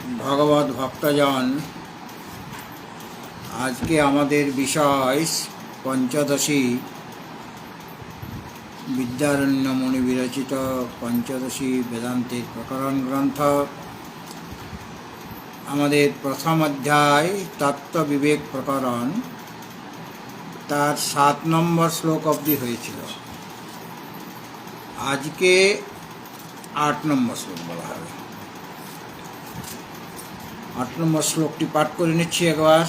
ভগবত ভক্তজন, আজকে আমাদের বিষয় পঞ্চদশী বিদ্যারণ্য মুনি বিরচিত পঞ্চদশী বেদান্তের প্রকরণ গ্রন্থ। আমাদের প্রথম অধ্যায় তত্ত্ব বিবেক প্রকরণ, তার 7 নম্বর শ্লোক অবধি হয়েছিল। আজকে 8 নম্বর শ্লোক বলা হবে। 8 নম্বর শ্লোকটি পাঠ করে নিচ্ছি একবার,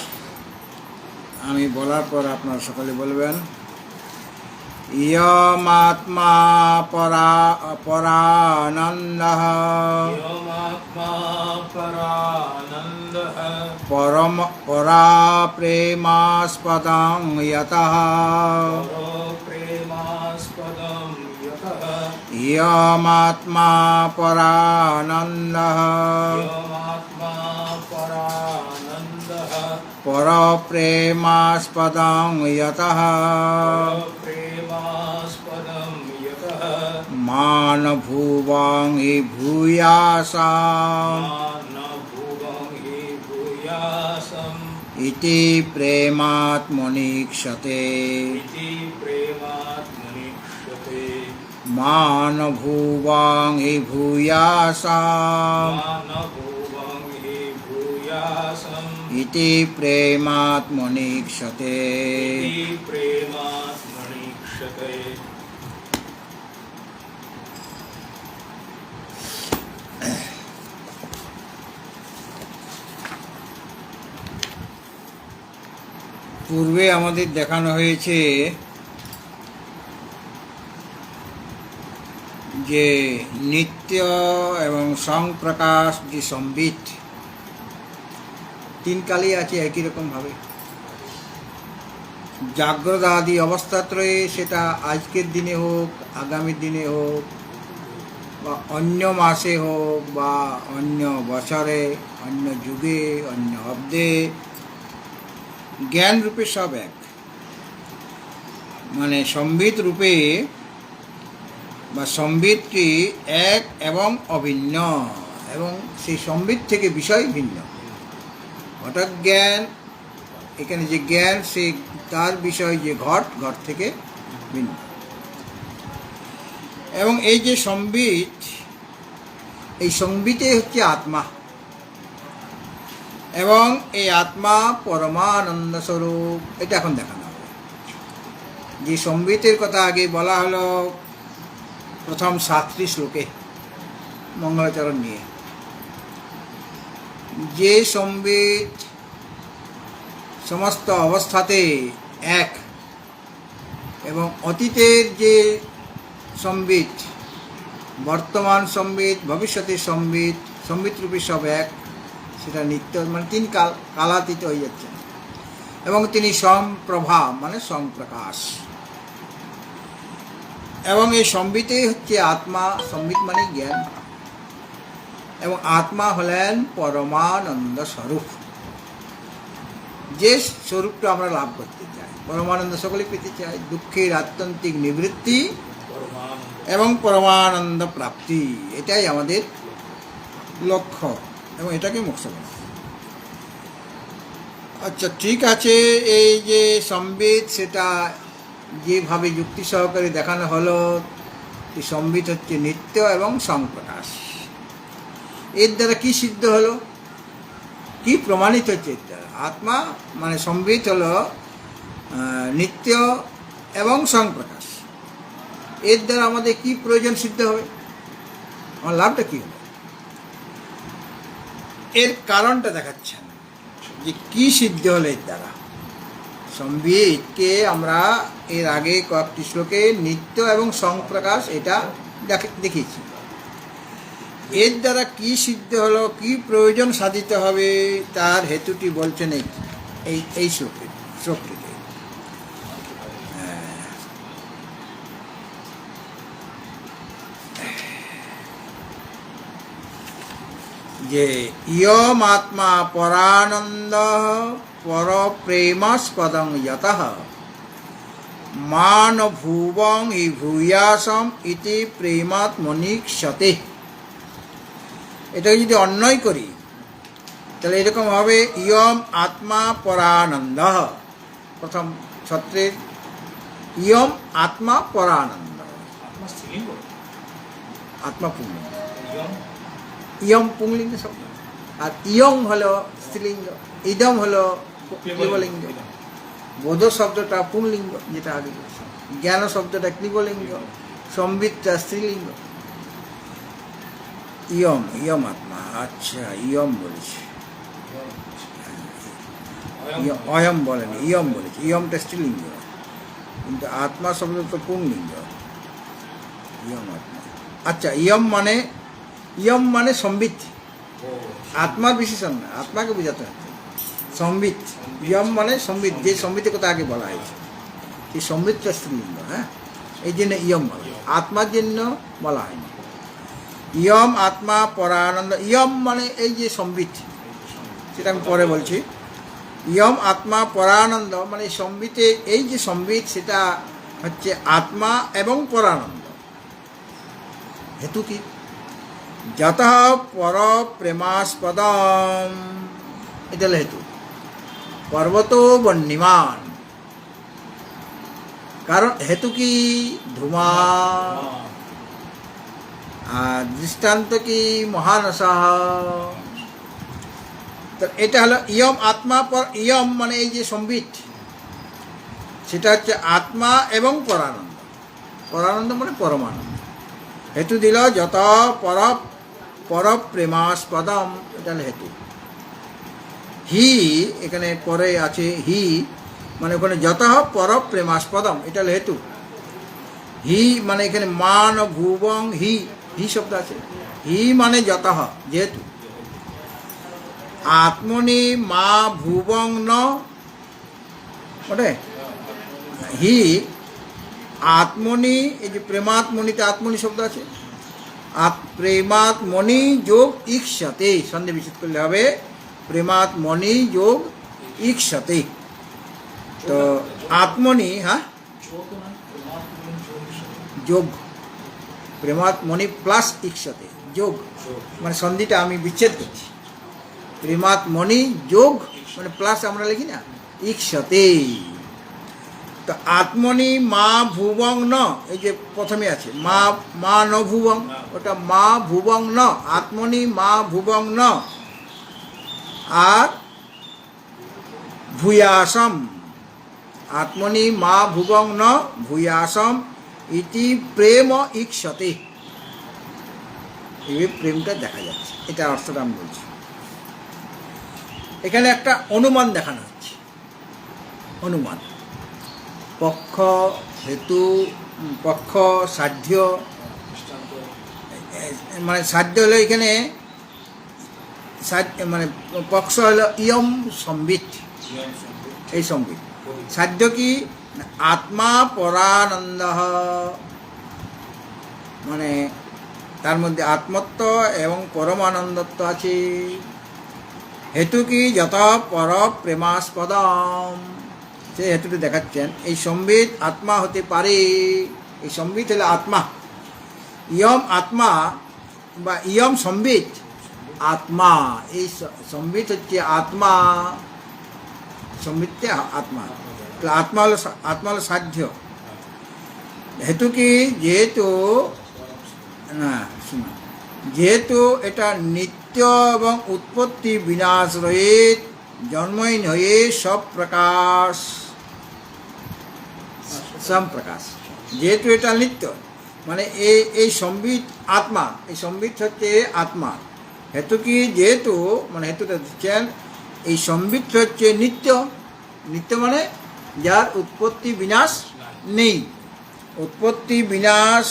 আমি বলার পর আপনারা সকলে বলবেন। ইয়মাত্মা পরানন্দঃ পরা প্রেমাস্পদং যতঃ ইয়মাত্মা পরানন্দঃ পর প্রেমাস্পদং যতঃ মান ভুবং হি ভূয়াসাম ইতি প্রেমাত্মনীক্ষতে মান ভুবং হি ভূয়াসাম ইতি প্রেমাত্মনীক্ষতে। পূর্বে আমাদের দেখানো হয়েছে যে নিত্য এবং সংপ্রকাশ যে সম্বিত 3 কালই আছে একই রকমভাবে। জাগ্রত আদি অবস্থাত্রয়ে, সেটা আজকের দিনে হোক, আগামী দিনে হোক, বা অন্য মাসে হোক, বা অন্য বছরে, অন্য যুগে, অন্য অব্দে, জ্ঞান রূপে সব এক। মানে সম্বিত রূপে বা সম্বিতটি এক এবং অভিন্ন, এবং সেই সম্বিত থেকে বিষয় ভিন্ন। ঘটক জ্ঞান, এখানে যে জ্ঞান, সে তার বিষয় যে ঘট থেকে ভিন্ন। এবং এই যে সম্বিত, এই সম্বিতে হচ্ছে আত্মা, এবং এই আত্মা পরমানন্দ স্বরূপ। এটা এখন দেখানো হবে। যে সম্বিতের কথা আগে বলা হলো প্রথম 7টি শ্লোকে মঙ্গলাচরণ নিয়ে। যে সম্বিত সমস্ত অবস্থাতে এক, এবং অতীতের যে সম্বিত, বর্তমান সম্বিত, ভবিষ্যতের সম্বিত, সম্বিত রূপে সব এক, সেটা নিত্য, মানে 3 কালাতীত হয়ে যাচ্ছে। এবং তিনি সম্প্রভা, মানে সম্প্রকাশ। এবং এই সম্বিতেই হচ্ছে আত্মা। সম্বিত মানে জ্ঞান, এবং আত্মা হলেন পরমানন্দ স্বরূপ, যে স্বরূপটা আমরা লাভ করতে চাই। পরমানন্দ সকলে পেতে চাই। দুঃখের আত্যন্তিক নিবৃত্তি এবং পরমানন্দ প্রাপ্তি, এটাই আমাদের লক্ষ্য, এবং এটাকে মোক্ষ বলা। আচ্ছা, ঠিক আছে। এই যে সম্বিত, সেটা যেভাবে যুক্তি সহকারে দেখানো হলো, এই সম্বিত হচ্ছে নিত্য এবং সংপ্রকাশ। এর দ্বারা কি সিদ্ধ হলো, কি প্রমাণিত হচ্ছে? এর দ্বারা আত্মা মানে সম্বিত হলো নিত্য এবং সংপ্রকাশ। এর দ্বারা আমাদের কি প্রয়োজন সিদ্ধ হবে, আমার লাভটা কি হবে? এর কারণটা দেখাচ্ছেন যে কি সিদ্ধ হলো এর দ্বারা। সম্বিতকে আমরা এর আগে কয়েকটি শ্লোকে নিত্য এবং সংপ্রকাশ এটা দেখিয়েছি। এর দ্বারা কি সিদ্ধ হলো, কি প্রয়োজন সাধিত হবে, তার হেতুটি বলছেন এই শ্লোকটিতে। যে ইয়মাত্মা পরানন্দ পর প্রেমাস্পদং যতঃ মান ভুবং হি ভূয়াসম ইতি প্রেমাত্মনীক্ষতে। এটাকে যদি অন্যয় করি তাহলে এরকম হবে ইয়ম আত্মা পরানন্দ। প্রথম ছত্রের ইয়ম আত্মা পরানন্দ। আত্মা স্ত্রীলিঙ্গ, আত্মা পুংলিঙ্গ, ইয়ং ইয়ম পুংলিঙ্গ শব্দ, আর ইয়ং হলো স্ত্রীলিঙ্গ, ইদম হলো ক্লিবলিঙ্গ, বোধ শব্দটা পুংলিঙ্গ যেটা আগে বলেছি, জ্ঞান শব্দটা ক্লিবলিঙ্গ, সম্বিতটা স্ত্রীলিঙ্গ। ইয়ম ইয়ম আত্মা, আচ্ছা ইয়ম বলেছি, অয়ম বলেনি, ইয়ম বলেছি। ইয়মটা স্ত্রীলিঙ্গ, কিন্তু আত্মা শব্দ তো পুংলিঙ্গ। ইয়ম আত্মা, আচ্ছা ইয়ম মানে সম্বিত, আত্মার বিশেষণ না, আত্মাকে বোঝাতে হচ্ছে সম্বিত। ইয়ম মানে সম্বিত, যে সম্বিতের কথা আগে বলা হয়েছে সেই সম্বিতটা স্ত্রীলিঙ্গ। হ্যাঁ, এই জন্য ইয়ম বলা, আত্মার জন্য বলা হয়নি। ইয়ম আত্মা পরানন্দ, ইয়ম মানে এই যে সম্বিত, সেটা আমি পরে বলছি। ইয়ম আত্মা পরানন্দ মানে সম্বিতে, এই যে সম্বিত সেটা হচ্ছে আত্মা এবং পরানন্দ। হেতু কি? যত পর প্রেমাস্পদম, এটা হলো হেতু। পর্বত বন্যিমান, কারণ হেতু কি? ধূমা। আর দৃষ্টান্ত কি? মহানসা। তো এটা হলো ইয়ম আত্মা পর, ইয়ম মানে এই যে সম্বিত, সেটা হচ্ছে আত্মা এবং পরানন্দ। পরানন্দ মানে পরমানন্দ। হেতু দিল যত পর প্রেমাস্পদম, এটা হলো হেতু। হি, এখানে পরে আছে হি, মানে ওখানে যত পর প্রেমাস্পদম, এটা হলো হেতু। হি মানে এখানে মান ভুবং হি, হি শব্দ আছে। হি মানে যত, যেহেতু। আত্মনি মা ভুবং ন, ওটা হি আত্মনি, এই যে প্রেমাত্মনিতে আত্মনি শব্দ আছে, প্রেমাত্মনি যোগ ইক্ষতে, সন্ধি বিচ্ছেদ করলে হবে প্রেমাত্মনি যোগ ইক্ষতে। তো আত্মনি, হ্যাঁ যোগ, প্রেমাত্মনি প্লাস ইক্ষতে, যোগ মানে সন্ধিটা আমি বিচ্ছেদ করছি। প্রেমাত্মনি যোগ মানে প্লাস আমরা লিখি না, ইক্ষতে। তো আত্মনি মা ভুবং ন, এই যে প্রথমে আছে মা ন ভুবং, ওটা মা ভুবং ন, আত্মনি মা ভুবং ন। আর ভূয়াসম, আত্মনি মা ভুবং ন ভূয়াসম ইতি প্রেম ইক্ষতে। এই প্রেমটা দেখা যাচ্ছে, এটা অর্থটা আমি বলছি। এখানে একটা অনুমান দেখানো হচ্ছে, অনুমান। পক্ষ, হেতু, পক্ষ, সাধ্য, মানে সাধ্য হলো এখানে, মানে পক্ষ হলো ইয়ম সম্বিত, এই সম্বিত। সাধ্য কি? আত্মা পরানন্দ, মানে তার মধ্যে আত্মত্ব এবং পরমানন্দত্ব আছে। হেতু কি? যত পর প্রেমাস্পদম, সে হেতুটি দেখাচ্ছেন। এই সম্বিত আত্মা হতে পারে, এই সম্বিত হলো আত্মা। ইয়ম আত্মা বা ইয়ম সম্বিত আত্মা, এই সম্বিত হচ্ছে আত্মা, সম্বিতটা আত্মা। আত্মা হলো সাধ্য। হেতু কি? যেহেতু না, শুনো, যেহেতু এটা নিত্য এবং উৎপত্তি বিনাশ রহিত, জন্মহীন হয়ে সব প্রকাশ, সম্প্রকাশ। যেহেতু এটা নিত্য, মানে এই সম্বিত আত্মা, এই সম্বিত হচ্ছে আত্মা। হেতু কি? যেহেতু, মানে হেতুটা দিচ্ছেন, এই সম্বিত হচ্ছে নিত্য। নিত্য মানে যার উৎপত্তি বিনাশ নেই। উৎপত্তি বিনাশ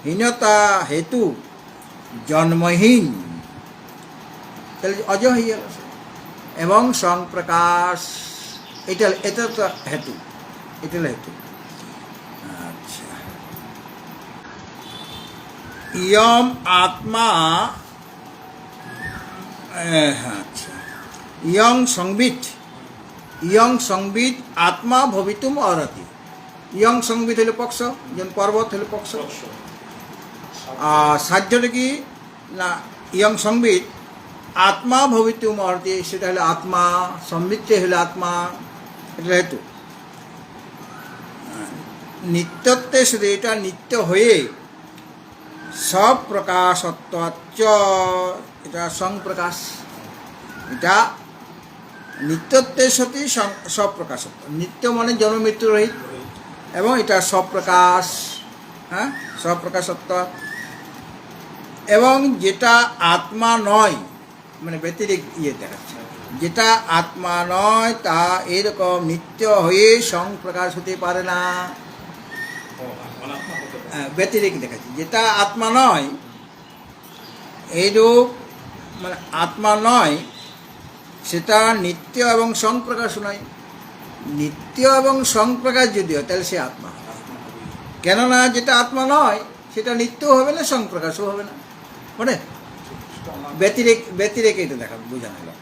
হীনতা হেতু জন্মহীন, তাহলে অজ হয়ে গেল। এবং সংপ্রকাশ, এটা তো হেতু, এটা হলো হেতু। আচ্ছা, ইয়ম আত্মা, আচ্ছা, ইয়ং সংবিত, ইয়ং সংবিত আত্মা ভবিতুম অরতি। ইয়ং সংবিত হলো পক্ষ, যেমন পর্বত হলো পক্ষ। আর সাধ্যটা কি? না, ইয়ং সংবিত আত্মা ভবিতুম অর্থে, সেটা হলো আত্মা, সম্বিতে হলো আত্মা, এটা হেতু। নিত্যত্বে শুধু এটা নিত্য হয়ে সপ্রকাশত্বাচ্চ, এটা সংপ্রকাশ, এটা নিত্যত্বের সতি সপ্রকাশত্ব, নিত্য মানে জন্ম মৃত্যু রহিত, এবং এটা সপ্রকাশ, হ্যাঁ, সপ্রকাশত্ব, এবং যেটা আত্মা নয়, মানে ব্যতিরেক ইয়ে দেখাচ্ছে, যেটা আত্মা নয় তা এরকম নিত্য হয়ে সংপ্রকাশ হতে পারে না। ব্যতিরেক দেখাচ্ছে, যেটা আত্মা নয় এইরূপ, মানে আত্মা নয় সেটা নিত্য এবং সংপ্রকাশ নয়। নিত্য এবং সংপ্রকাশ যদি হয় তাহলে সে আত্মা, কেননা যেটা আত্মা নয় সেটা নিত্যও হবে না, সংপ্রকাশও হবে না, মানে ব্যতিরেক এটা দেখা বোঝানো হলো।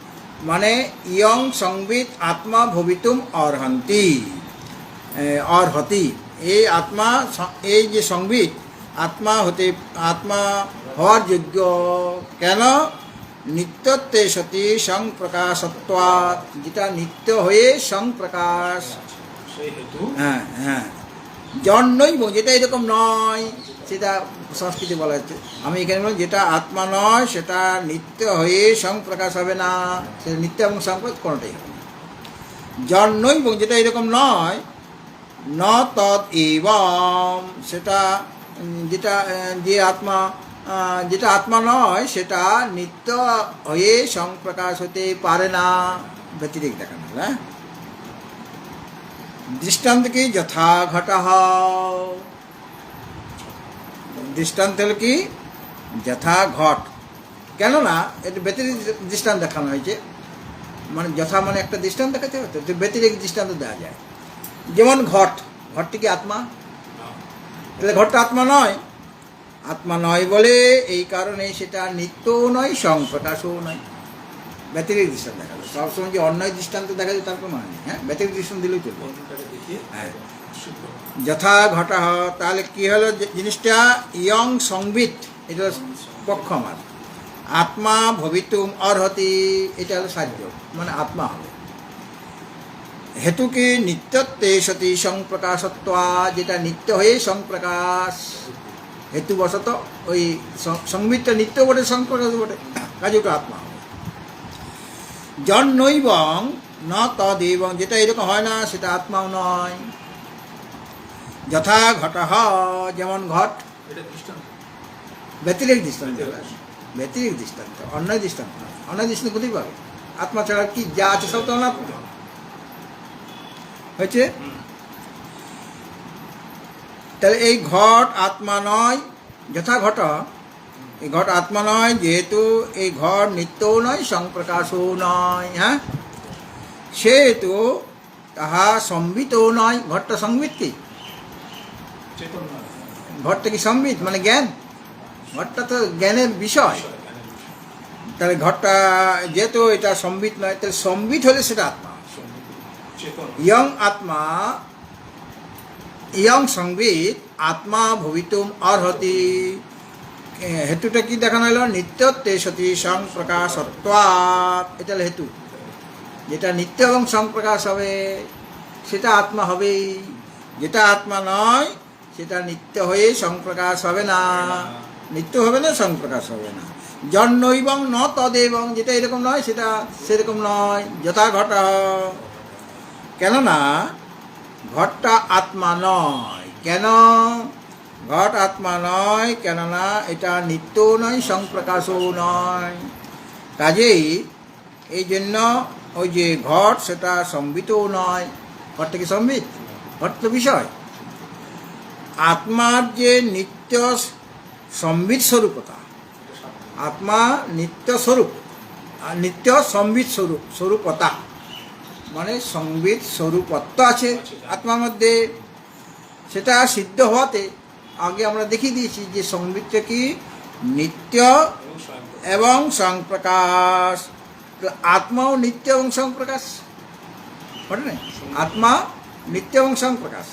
মানে ইয়ং সংবিত আত্মা ভবিতুম অর্হন্তি, অর্হতি, এই আত্মা, এই যে সংবিত আত্মা আত্মা হওয়ার যোগ্য, কেন? নিত্যত্বে সতি সংপ্রকাশত্বাৎ, যেটা নিত্য হয়ে সংপ্রকাশ, হ্যাঁ হ্যাঁ, জন্মৈব, যেটা এরকম নয়, সেটা সংস্কৃতি বলা হচ্ছে। আমি এখানে বললাম যেটা আত্মা নয় সেটা নিত্য হয়ে সংপ্রকাশ হবে না, সেটা নিত্য এবং সংপ্রকাশ কোনোটাই হবে না। জন্মৈব, যেটা এরকম নয়, ন তদ এবং, সেটা যেটা যে আত্মা, যেটা আত্মা নয় সেটা নিত্য হয়ে সংপ্রকাশ হতে পারে না, ব্যতিরেক দেখানো। হ্যাঁ, দৃষ্টান্ত কি? যথা ঘট, দৃষ্টান্ত হল কি? যথা ঘট, কেননা এটা ব্যতিরেক দৃষ্টান্ত দেখানো হয়েছে, মানে যথা মানে একটা দৃষ্টান্ত দেখাতে হবে, তো ব্যতিরেক দৃষ্টান্ত দেওয়া যায়। যেমন ঘট, ঘটটি কি আত্মা? তাহলে ঘটটা আত্মা নয়, আত্মা নয় বলে এই কারণে সেটা নিত্যও নয়, সংপ্রকাশও নয়, ব্যতিরেক দৃষ্টান্ত দেখালো। সবসময় যে অন্যায় দৃষ্টান্ত দেখা যায় তার কোনো মানে নেই, হ্যাঁ, ব্যতিরেক দৃষ্টান্ত দিলেই চলবে। হ্যাঁ, যথা ঘটা, তাহলে কি হলো জিনিসটা? ইয়ং সংবিত, এটা পক্ষ আমার, আত্মা ভবিতুম অর্হতি, এটা হলো সাহায্য, মানে আত্মা হবে। হেতু কি? নিত্যত্বে সতি সংপ্রকাশত্বা, যেটা নিত্য হয়ে সংপ্রকাশ, হেতুবশত ওই সংবিতটা নিত্য বটে, সংপ্রকাশ বটে, কাজে ওটা আত্মা হবে। জন্মৈবং ন তদেবং, যেটা এরকম হয় না সেটা আত্মাও নয়। যথা ঘট, যেমন ঘট, ব্যতিরেক দৃষ্টান্ত, ব্যতিরেক দৃষ্টান্ত, অন্যায় দৃষ্টান্ত, অন্যায় দৃষ্টান্ত কোথায় পাবে? আত্মা ছাড়া কি যা আছে সব তো অনাত্মা হয়েছে। তাহলে এই ঘট আত্মা নয়, যথা ঘট, এই ঘট আত্মা নয়, যেহেতু এই ঘট নিত্যও নয়, সংপ্রকাশও নয়, হ্যাঁ, সেহেতু তাহা সম্বিতও নয়। ঘটটা সংবিত কি? ঘটটা কি সম্বিত? মানে জ্ঞান, ঘটটা তো জ্ঞানের বিষয়। তাহলে ঘটটা যেহেতু এটা সম্বিত নয়, তাহলে সম্বিত হলে সেটা আত্মা। ইয়ং আত্মা, ইয়ং সংবিত আত্মা ভবিতুম অর্হতি, হেতুটা কি দেখানো হলো? নিত্যত্বে সতি সংপ্রকাশত্বাৎ, এটা হলো হেতু, যেটা নিত্য এবং সংপ্রকাশ হবে সেটা আত্মা হবেই। যেটা আত্মা নয় সেটা নিত্য হয়ে সংপ্রকাশ হবে না, নিত্য হবে না, সংপ্রকাশ হবে না। জন্মৈবং ন তদেবং, যেটা এরকম নয় সেটা সেরকম নয়। যথা ঘট, কেননা ঘটটা আত্মা নয়। কেন ঘট আত্মা নয়? কেননা এটা নিত্যও নয়, সংপ্রকাশও নয়, কাজেই এই জন্য ওই যে ঘট সেটা সম্বিতও নয়। ঘটটা কি সম্বিত? ঘট তো বিষয়। আত্মার যে নিত্য সম্বিত স্বরূপতা, আত্মা নিত্য স্বরূপ, আর নিত্য সম্বিত স্বরূপতা, মানে সংবিত স্বরূপত্ব আছে আত্মার মধ্যে, সেটা সিদ্ধ হওয়াতে আগে আমরা দেখিয়ে দিয়েছি যে সংবিতটা কি? নিত্য এবং সংপ্রকাশ। আত্মাও নিত্য এবং সংপ্রকাশ, বটে না? আত্মা নিত্য এবং সংপ্রকাশ,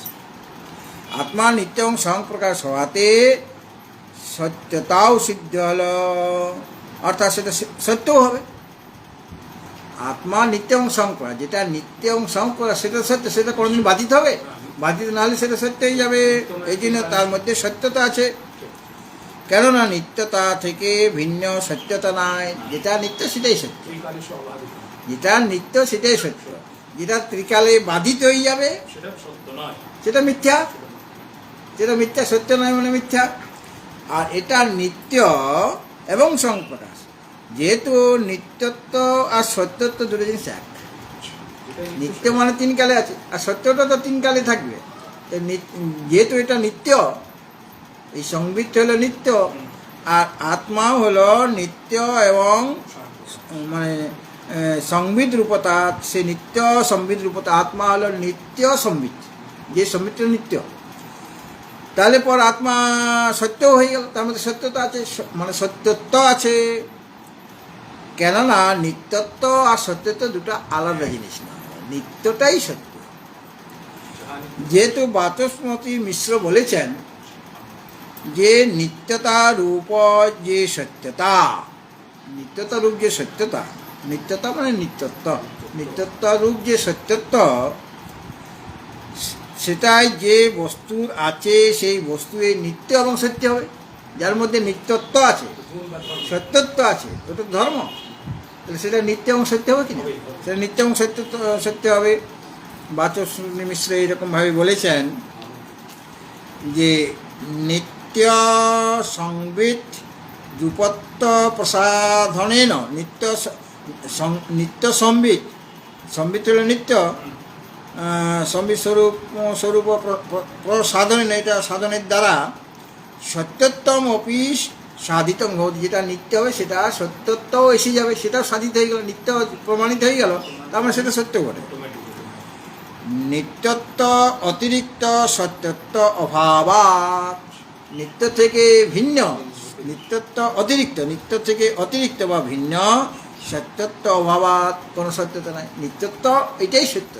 আত্মা নিত্য এবং সংপ্রকাশ হওয়াতে সত্যতাও সিদ্ধ হলো, অর্থাৎ সেটা সত্যও হবে। আত্মা নিত্য এবং সংকরা, যেটা নিত্য এবং সংকরা সেটা সত্য, সেটা কোনোদিন বাধিত হবে? বাধিত না হলে সেটা সত্য হয়ে যাবে। এই জন্য তার মধ্যে সত্যতা আছে, কেননা নিত্যতা থেকে ভিন্ন সত্যতা নাই। যেটা নিত্য সেটাই সত্য, যেটা নিত্য সেটাই সত্য। যেটা ত্রিকালে বাধিত হয়ে যাবে সেটা মিথ্যা, সেটা মিথ্যা, সত্য নয় মানে মিথ্যা। আর এটা নিত্য এবং সংকটাস, যেহেতু নিত্যত্ব আর সত্যত্ব দুটো জিনিস এক। নিত্য মানে তিন কালে আছে, আর সত্যটা তো তিন কালে থাকবে। যেহেতু এটা নিত্য, এই সংবিত হলো নিত্য, আর আত্মাও হলো নিত্য এবং মানে সংবিত রূপতা, সে নিত্য সংবিত রূপতা। আত্মা হলো নিত্য সংবিত, যে সংবিত নিত্য। তাহলে পর আত্মা সত্য হয়ে গেল, তার মধ্যে সত্যতা আছে, মানে সত্যত্ব আছে। কেননা নিত্যত্ব আর সত্যত্ব দুটো আলাদা জিনিস না, নিত্যটাই সত্য। যেহেতু বাচস্পতি মিশ্র বলেছেন যে নিত্যতা রূপ যে সত্যতা, নিত্যতা রূপ যে সত্যতা, নিত্যতা মানে নিত্যত্ব, নিত্যত্ব রূপ যে সত্যত্ব, সেটাই যে বস্তুর আছে সেই বস্তু এই নিত্য এবং সত্য হবে। যার মধ্যে নিত্যত্ব আছে, সত্যত্ব আছে, ওটা ধর্ম, তাহলে সেটা নিত্য এবং সত্য হবে কিনা? সেটা নিত্য এবং সত্য হবে। বাচস্পতি মিশ্র এইরকমভাবে বলেছেন যে নিত্য সংবিত রূপত্ব প্রসাধনেন, নিত্য সংবিত, সংবিত হল নিত্য, সংবিত স্বরূপ প্রসাধনেন, এটা সাধনের দ্বারা সত্যত্বম অপিস সাধিতম ভবতি, যেটা নিত্য হবে সেটা সত্যত্বও এসে যাবে, সেটাও সাধিত হয়ে গেল, নিত্য প্রমাণিত হয়ে গেল, তার মানে সেটা সত্য বটে। নিত্যত্ব অতিরিক্ত সত্যত্ব অভাবাৎ, নিত্য থেকে ভিন্ন, নিত্যত্ব অতিরিক্ত, নিত্য থেকে অতিরিক্ত বা ভিন্ন সত্যত্ব অভাবাৎ, কোনো সত্যতা নাই। নিত্যত্ব এটাই সত্য,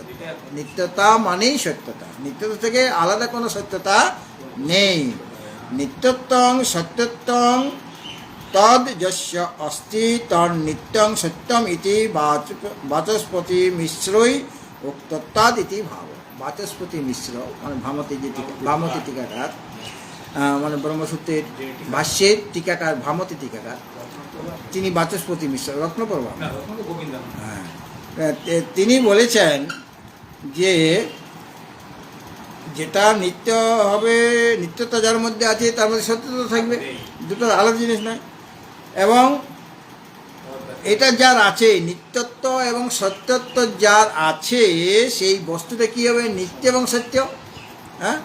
নিত্যতা মানেই সত্যতা, নিত্যতা থেকে আলাদা কোনো সত্যতা নেই। নিত্যত্বং সত্যত্বং তদ যস্য অস্তি তদ নিত্যং সত্যম ইতি বাচস্পতি মিশ্রই উক্তত্বাদ ইতি ভাব। বাচস্পতি মিশ্র মানে ভামতি, যে ভামতি টিকাকার, মানে ব্রহ্মসূত্রের ভাষ্যের টিকাকার, ভামতি টিকাকার, তিনি বাচস্পতি মিশ্র, রত্নপ্রভা, হ্যাঁ, তিনি বলেছেন যে যেটা নিত্য হবে, নিত্যতা যার মধ্যে আছে তার মধ্যে সত্যতা থাকবে, দুটো আলাদা জিনিস নয়। এবং এটা যার আছে, নিত্যত্ব এবং সত্যত্ব যার আছে, সেই বস্তুটা কী হবে? নিত্য এবং সত্য। হ্যাঁ,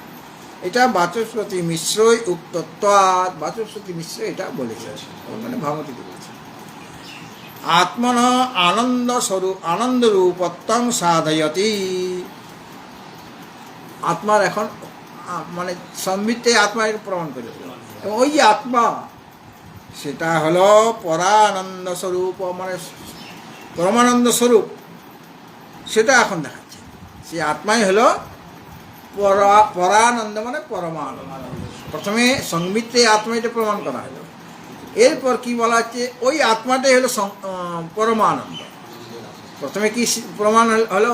এটা বাচস্পতি মিশ্রই উক্তত্বাৎ, বাচস্পতি মিশ্র এটা বলেছে, মানে ভামতি বলেছে। আত্মন আনন্দ স্বরূপ আনন্দরূপত্বং সাধয়তি, আত্মার এখন মানে সম্বিতে আত্মা এটা প্রমাণ করে দিল। এবং ওই যে আত্মা, সেটা হলো পরানন্দ স্বরূপ, মানে পরমানন্দ স্বরূপ, সেটা এখন দেখাচ্ছে। সেই আত্মাই হলো পরানন্দ, মানে পরমানন্দ। প্রথমে সংবিতে আত্মা এটা প্রমাণ করা হলো, এরপর কি বলা হচ্ছে? ওই আত্মাটাই হলো পরমানন্দ। প্রথমে কি প্রমাণ হলো?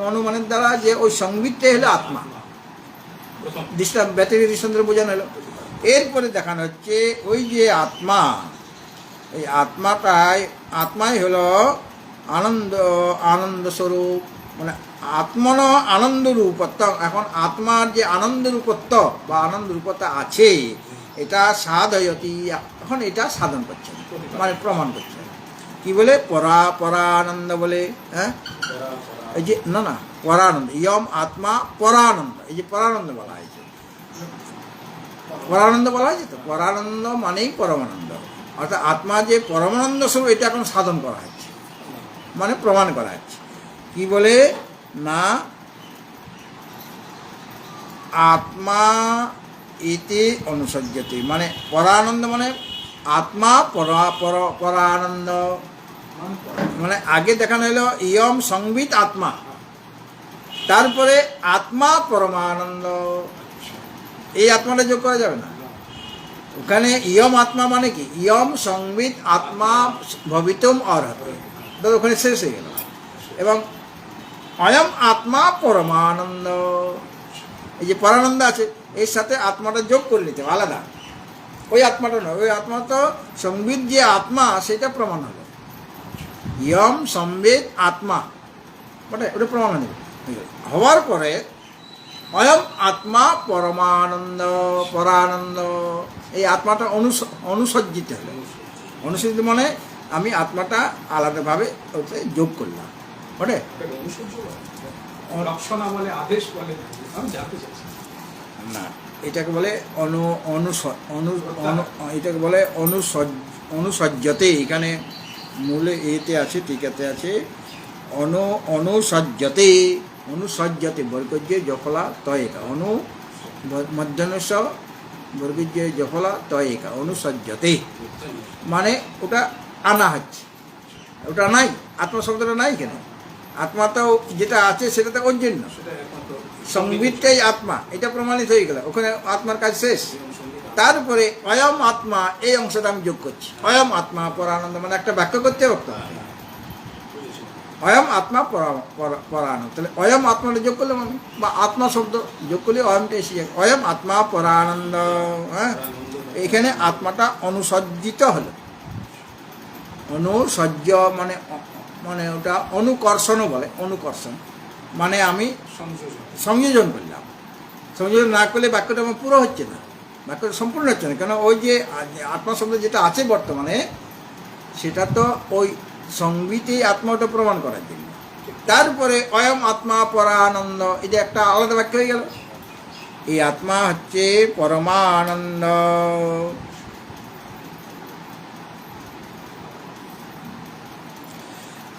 অনুমানের দ্বারা যে ওই সংবিতটাই হলো আত্মা, ব্যতিরিক্ত দৃষ্টান্ত বোঝানো হলো। এরপরে দেখানো হচ্ছে ওই যে আত্মা, এই আত্মাই হলো আনন্দ স্বরূপ, মানে আত্মন আনন্দ রূপত্ব। এখন আত্মার যে আনন্দ রূপত্ব বা আনন্দ রূপতা আছে, এটা সাধয়তি, এখন এটা সাধন করছে, মানে প্রমাণ করছে। কি বলে? পরানন্দ বলে। হ্যাঁ, এই যে না পরানন্দ, ইয়ম আত্মা পরানন্দ, এই যে পরানন্দ বলা হয়েছে, পরানন্দ বলা হয়েছে তো, পরানন্দ মানেই পরমানন্দ, অর্থাৎ আত্মা যে পরমানন্দ স্বরূপ, এটা এখন সাধন করা হচ্ছে, মানে প্রমাণ করা হচ্ছে। কি বলে না, আত্মা ইতি অনুসজ্জতি, মানে পরানন্দ মানে আত্মা পরানন্দ, মানে আগে দেখানো হলো ইয়ম সংবিত আত্মা, তারপরে আত্মা পরমানন্দ, এই আত্মাটা যোগ করা যাবে না ওখানে। ইয়ম আত্মা মানে কি? ইয়ম সংবিত আত্মা ভবিতুম অর্হতে, তো ওখানে শেষ হয়ে গেল। এবং অয়ম আত্মা পরমানন্দ, এই যে পরানন্দ আছে এর সাথে আত্মাটা যোগ করে নিতে হবে আলাদা, ওই আত্মাটা নয়। ওই আত্মা তো সংবিদ যে আত্মা সেটা প্রমাণ হলো, ইয়ম সংবিদ আত্মা মানে ওটা প্রমাণ হওয়ার পরে অয়ম আত্মা পরমানন্দ পরানন্দ, এই আত্মাটা অনুসজ্জিত হলো। অনুসজ্জিত মানে আমি আত্মাটা আলাদাভাবে ওতে যোগ করলাম, ওটা না, এটাকে বলে এটাকে বলে অনুসজ্জতে। এখানে মূলে এতে আছে, টিকাতে আছে অনুসজ্জতে। অনুসজ্জতে বর্গজ্যে জফলা তয়েকা, মধ্যাহ্নস বর্গজ্যে জফলা তয়েকা, অনুসজ্জতে মানে ওটা আনা হচ্ছে, ওটা নাই, আত্মা শব্দটা নাই কেন? আত্মা তো যেটা আছে সেটা তো ওর জন্য, সংবিদটাই আত্মা, এটা প্রমাণিত হয়ে গেল, ওখানে আত্মার কাজ শেষ। তারপরে অয়ম আত্মা এই অংশটা আমি যোগ করছি, অয়ম আত্মা পরানন্দ মানে একটা বাক্য করতে হবে, অয়ম আত্মা পরানন্দ। তাহলে অয়ম আত্মাটা যোগ করলাম আমি, বা আত্মা শব্দ যোগ করলে অয়মটা এসে যায়, অয়ম আত্মা পরানন্দ। হ্যাঁ, এইখানে আত্মাটা অনুসজ্জিত হলো। অনুসজ্জ মানে মানে ওটা অনুকর্ষণও বলে, অনুকর্ষণ মানে আমি সংযোজন করলাম। সংযোজন না করলে বাক্যটা আমার পুরো হচ্ছে না, বাক্যটা সম্পূর্ণ হচ্ছে না, কেন ওই যে আত্মা শব্দ যেটা আছে বর্তমানে সেটা তো ওই সংবিতেই আত্মাটা প্রমাণ করার জন্য। তারপরে অয়ম আত্মা পরানন্দ, এটা একটা আলাদা বাক্য হয়ে গেল। এই আত্মা হচ্ছে পরমানন্দ।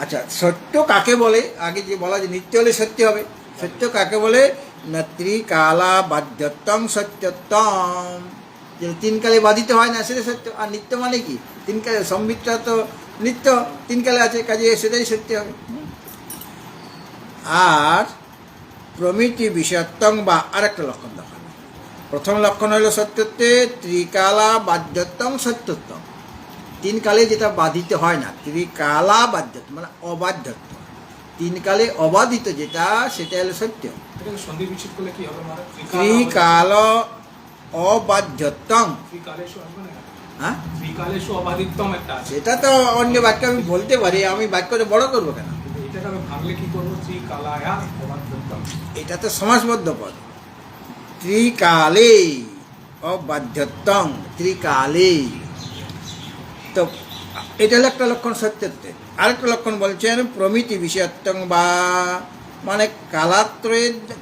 আচ্ছা, সত্য কাকে বলে? আগে যে বলা যে নিত্য হলে সত্য হবে, সত্য কাকে বলে? না ত্রিকালা বাধ্যত্বং সত্যত্বম, যে তিন কালে বাধিত হয় না সেটা সত্য। আর নিত্য মানে কি? তিন কালে, সংবিতটা তো নিত্য, তিন কালে আছে, কাজে সেটাই সত্য হবে। আর প্রমিতি বিষয়ত্বং বা আরেকটা লক্ষণ দেখানো। প্রথম লক্ষণ হলো সত্যত্বে, ত্রিকালা বাধ্যত্বং সত্যত্বম, তিন কালে যেটা বাধিত হয় না, ত্রিকালা বাধ্যত্ব মানে অবাধ্যত্ব, তিন কালে অবাধিত যেটা সেটা হলো সত্য। ত্রিকাল অবাধ্যত্বং, হ্যাঁ সেটা তো অন্য বাক্য আমি বলতে পারি, আমি বাক্যটা বড় করবো কেন? এটা তো সমাসবদ্ধ পদ, ত্রিকালে অবাধ্যত্বং, ত্রিকালে। তো এটা হলো একটা লক্ষণ সত্যত্বের। আরেকটা লক্ষণ বলছেন প্রমিতি বিষয়ত্বং বা মানে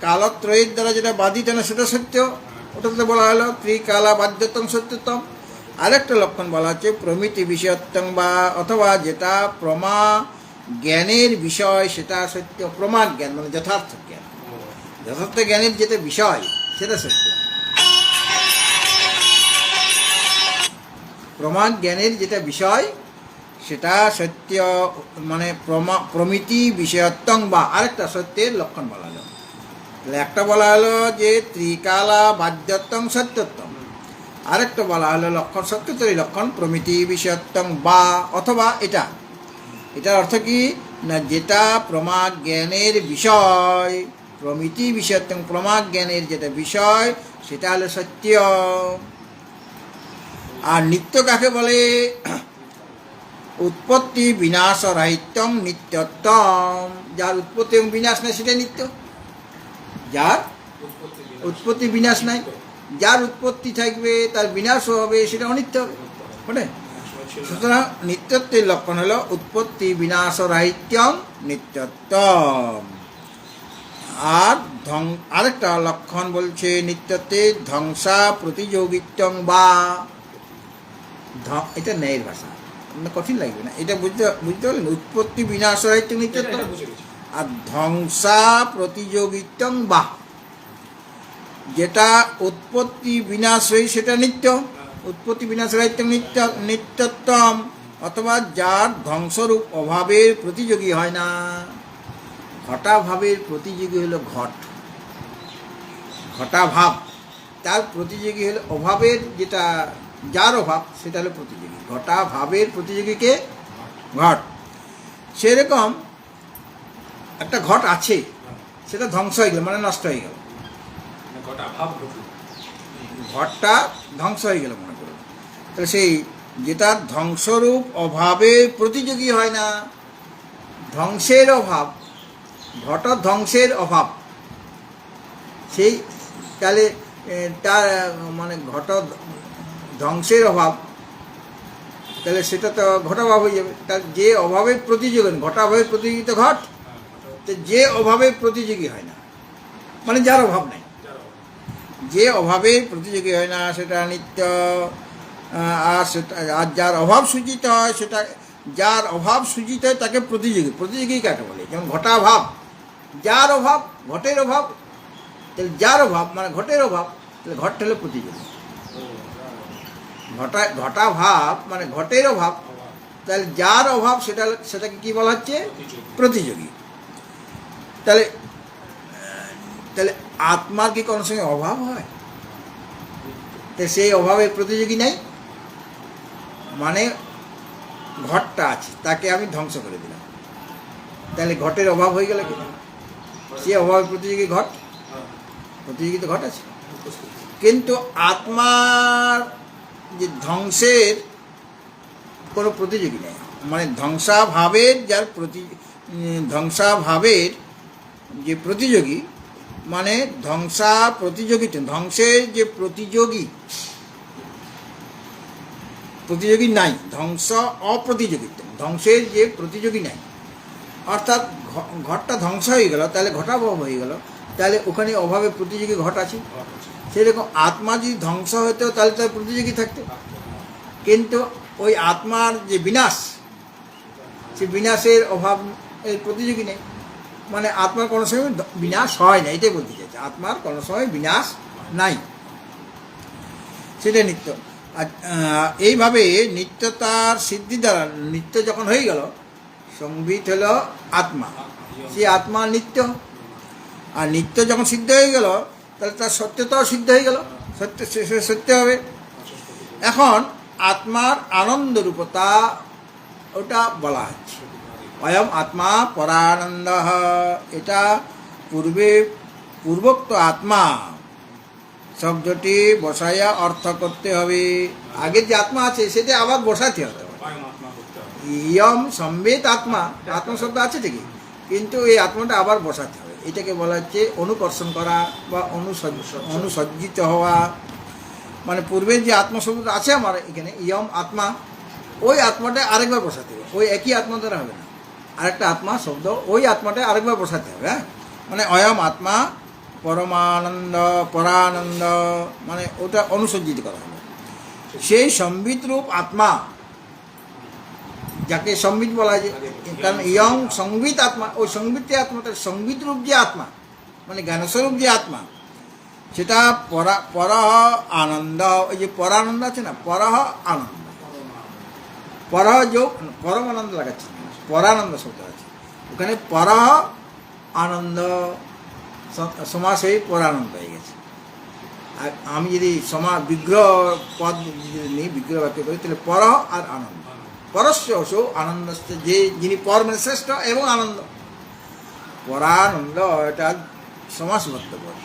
কালত্রয়ের দ্বারা যেটা বাধিত না সেটা সত্য, ওটাতে বলা হলো ত্রিকালা বাধ্যত্বং সত্যত্বম। আরেকটা লক্ষণ বলা হচ্ছে প্রমিতি বিষয়ত্বং বা, অথবা যেটা প্রমা জ্ঞানের বিষয় সেটা সত্য। প্রমাদ জ্ঞান মানে যথার্থ জ্ঞান, যথার্থ জ্ঞানের যেটা বিষয় সেটা সত্য। প্রমাণ জ্ঞানের যেটা বিষয় সেটা সত্য, মানে প্রমিতি বিষয়ত্বং বা আরেকটা সত্যের লক্ষণ বলা হলো। তাহলে একটা বলা হলো যে ত্রিকালা বাধ্যত্বং সত্যত্বম, আরেকটা বলা হলো লক্ষণ সত্যত্বের লক্ষণ প্রমিতি বিষয়ত্বং বা, অথবা এটার অর্থ কি না যেটা প্রমা জ্ঞানের বিষয়, প্রমিতি বিষয়ত্বং প্রমা জ্ঞানের যেটা বিষয় সেটা হলো সত্য। আর নিত্য কাকে বলে? উৎপত্তি বিনাশ রাহিত্যং নিত্যত্বম, যার উৎপত্তি এবং বিনাশ নাই সেটা নিত্য, যার উৎপত্তি বিনাশ নাই। যার উৎপত্তি থাকবে তার বিনাশও হবে, সেটা অনিত্য হবে, বুঝলে? সুতরাং নিত্যত্বের লক্ষণ হলো উৎপত্তি বিনাশ রাহিত্যং নিত্যত্বম। আর আরেকটা লক্ষণ বলছে নিত্যত্বে ধ্বংসা প্রতিযোগিত্যং বা, এটা ন্যায়ের ভাষা, কঠিন লাগবে না, এটা বুঝতে পারলেন? উৎপত্তি বিনাশ রাহিত্য নিত্যত্ব, আর ধ্বংসা প্রতিযোগিত্যং বা, যেটা উৎপত্তি বিনাশ হয় সেটা নিত্য, উৎপত্তি বিনাশ রাহিত্য নিত্যত্বম, অথবা যার ধ্বংসরূপ অভাবের প্রতিযোগী হয় না। ঘটাভাবের প্রতিযোগী হলো ঘট, ঘটাভাব, তার প্রতিযোগী হলো অভাবের, যেটা যার অভাব সেটা হলো প্রতিযোগী। ঘটাভাবের প্রতিযোগীকে ঘট। সেরকম একটা ঘট আছে, সেটা ধ্বংস হয়ে গেল মানে নষ্ট হয়ে গেল, ঘটটা ধ্বংস হয়ে গেল মনে করুন। তাহলে সেই যেটা ধ্বংসরূপ অভাবে প্রতিযোগী হয় না, ধ্বংসের অভাব, ঘট ধ্বংসের অভাব, সেই তাহলে তার মানে ঘট ধ্বংসের অভাব, তাহলে সেটা তো ঘটাভাব হয়ে যাবে। তার যে অভাবে প্রতিযোগী, ঘটাভাবে প্রতিযোগিতা ঘট, তো যে অভাবে প্রতিযোগী হয় না মানে যার অভাব নাই, যে অভাবে প্রতিযোগী হয় না সেটা নিত্য। আর সেটা আর যার অভাব সূচিত হয়, সেটা যার অভাব সূচিত হয় তাকে প্রতিযোগী। প্রতিযোগী কাকে বলে? যেমন ঘটাভাব, যার অভাব, ঘটের অভাব, তাহলে যার অভাব মানে ঘটের অভাব, তাহলে ঘট হলো প্রতিযোগী। ঘটাভাব মানে ঘটের অভাব, তাহলে যার অভাব সেটাকে কি বলা হচ্ছে? প্রতিযোগী। তাহলে তাহলে আত্মার কি কোনো সঙ্গে অভাব হয়? তো সেই অভাবের প্রতিযোগী নেই, মানে ঘটটা আছে, তাকে আমি ধ্বংস করে দিলাম, তাহলে ঘটের অভাব হয়ে গেল কিনা? সে অভাবের প্রতিযোগী ঘট, প্রতিযোগী তো ঘট আছে। কিন্তু আত্মার যে ধ্বংসের কোনো প্রতিযোগী নেই, মানে ধ্বংসাভাবের যার ধ্বংসাভাবের যে প্রতিযোগী, মানে প্রতিযোগিতা, ধ্বংসের যে প্রতিযোগী নাই, ধ্বংস অপ্রতিযোগিতা, ধ্বংসের যে প্রতিযোগী নাই, অর্থাৎ ঘটটা ধ্বংস হয়ে গেল, তাহলে ঘটাভাব হয়ে গেল, তাহলে ওখানে অভাবে প্রতিযোগী ঘট আছে। সেরকম আত্মা যদি ধ্বংস হতো তাহলে তার প্রতিযোগী থাকতো, কিন্তু ওই আত্মার যে বিনাশ, সে বিনাশের অভাব এর প্রতিযোগী নেই, মানে আত্মার কোনো সময় বিনাশ হয় না, এটাই বলতে চাইছে, আত্মার কোনো সময় বিনাশ নাই, সেটা নিত্য। আর এইভাবে নিত্যতার সিদ্ধি দ্বারা নিত্য যখন হয়ে গেল, সংবিত হলো আত্মা, সে আত্মা নিত্য। আর নিত্য যখন সিদ্ধ হয়ে গেল, তাহলে তার সত্যতাও সিদ্ধ হয়ে গেল, সত্য হবে। এখন আত্মার আনন্দ রূপতা ওটা বলা হচ্ছে, অয়ম আত্মা পরানন্দ। এটা পূর্বোক্ত আত্মা শব্দটি বসাইয়া অর্থ করতে হবে। আগের যে আত্মা আছে সেটা আবার বসাতে হবে। ইয়ম সম্বেত আত্মা, আত্মা শব্দ আছে ঠিকই, কিন্তু এই আত্মাটা আবার বসাতে হবে। এটাকে বলা হচ্ছে অনুকর্ষণ করা বা অনুসজ্জিত হওয়া। মানে পূর্বের যে আত্মা শব্দটা আছে আমার এখানে, ইয়ম আত্মা, ওই আত্মাটা আরেকবার বসাতে হবে, ওই একই আত্মা দ্বারা হবে না, আরেকটা আত্মা শব্দ, ওই আত্মাটা আরেকবার বসাতে হবে। হ্যাঁ, মানে অয়ম আত্মা পরমানন্দ, পরানন্দ, মানে ওটা অনুসজ্জিত করা হবে। সেই সম্বিত রূপ আত্মা, যাকে সম্বিত বলা হয়, কারণ ইয়ং সংবিত আত্মা, ওই সংবিত আত্মাটা সংবিত রূপ যে আত্মা, মানে জ্ঞানস্বরূপ যে আত্মা, সেটা পরহ আনন্দ। ওই যে পরানন্দ আছে না, পরহ আনন্দ, পরহ যোগ পরম আনন্দ লাগাচ্ছে, পরানন্দ শব্দ আছে ওখানে, পরহ আনন্দ সমাস হয়ে পরানন্দ হয়ে গেছে। আর আমি যদি বিগ্রহ পদ নিই, বিগ্রহ বাক্য করি, তাহলে পরহ আর আনন্দ, পরস্য অসৌ আনন্দ, যে যিনি পর মানে শ্রেষ্ঠ এবং আনন্দ, পরানন্দ এটা সমাসবদ্ধ পদ।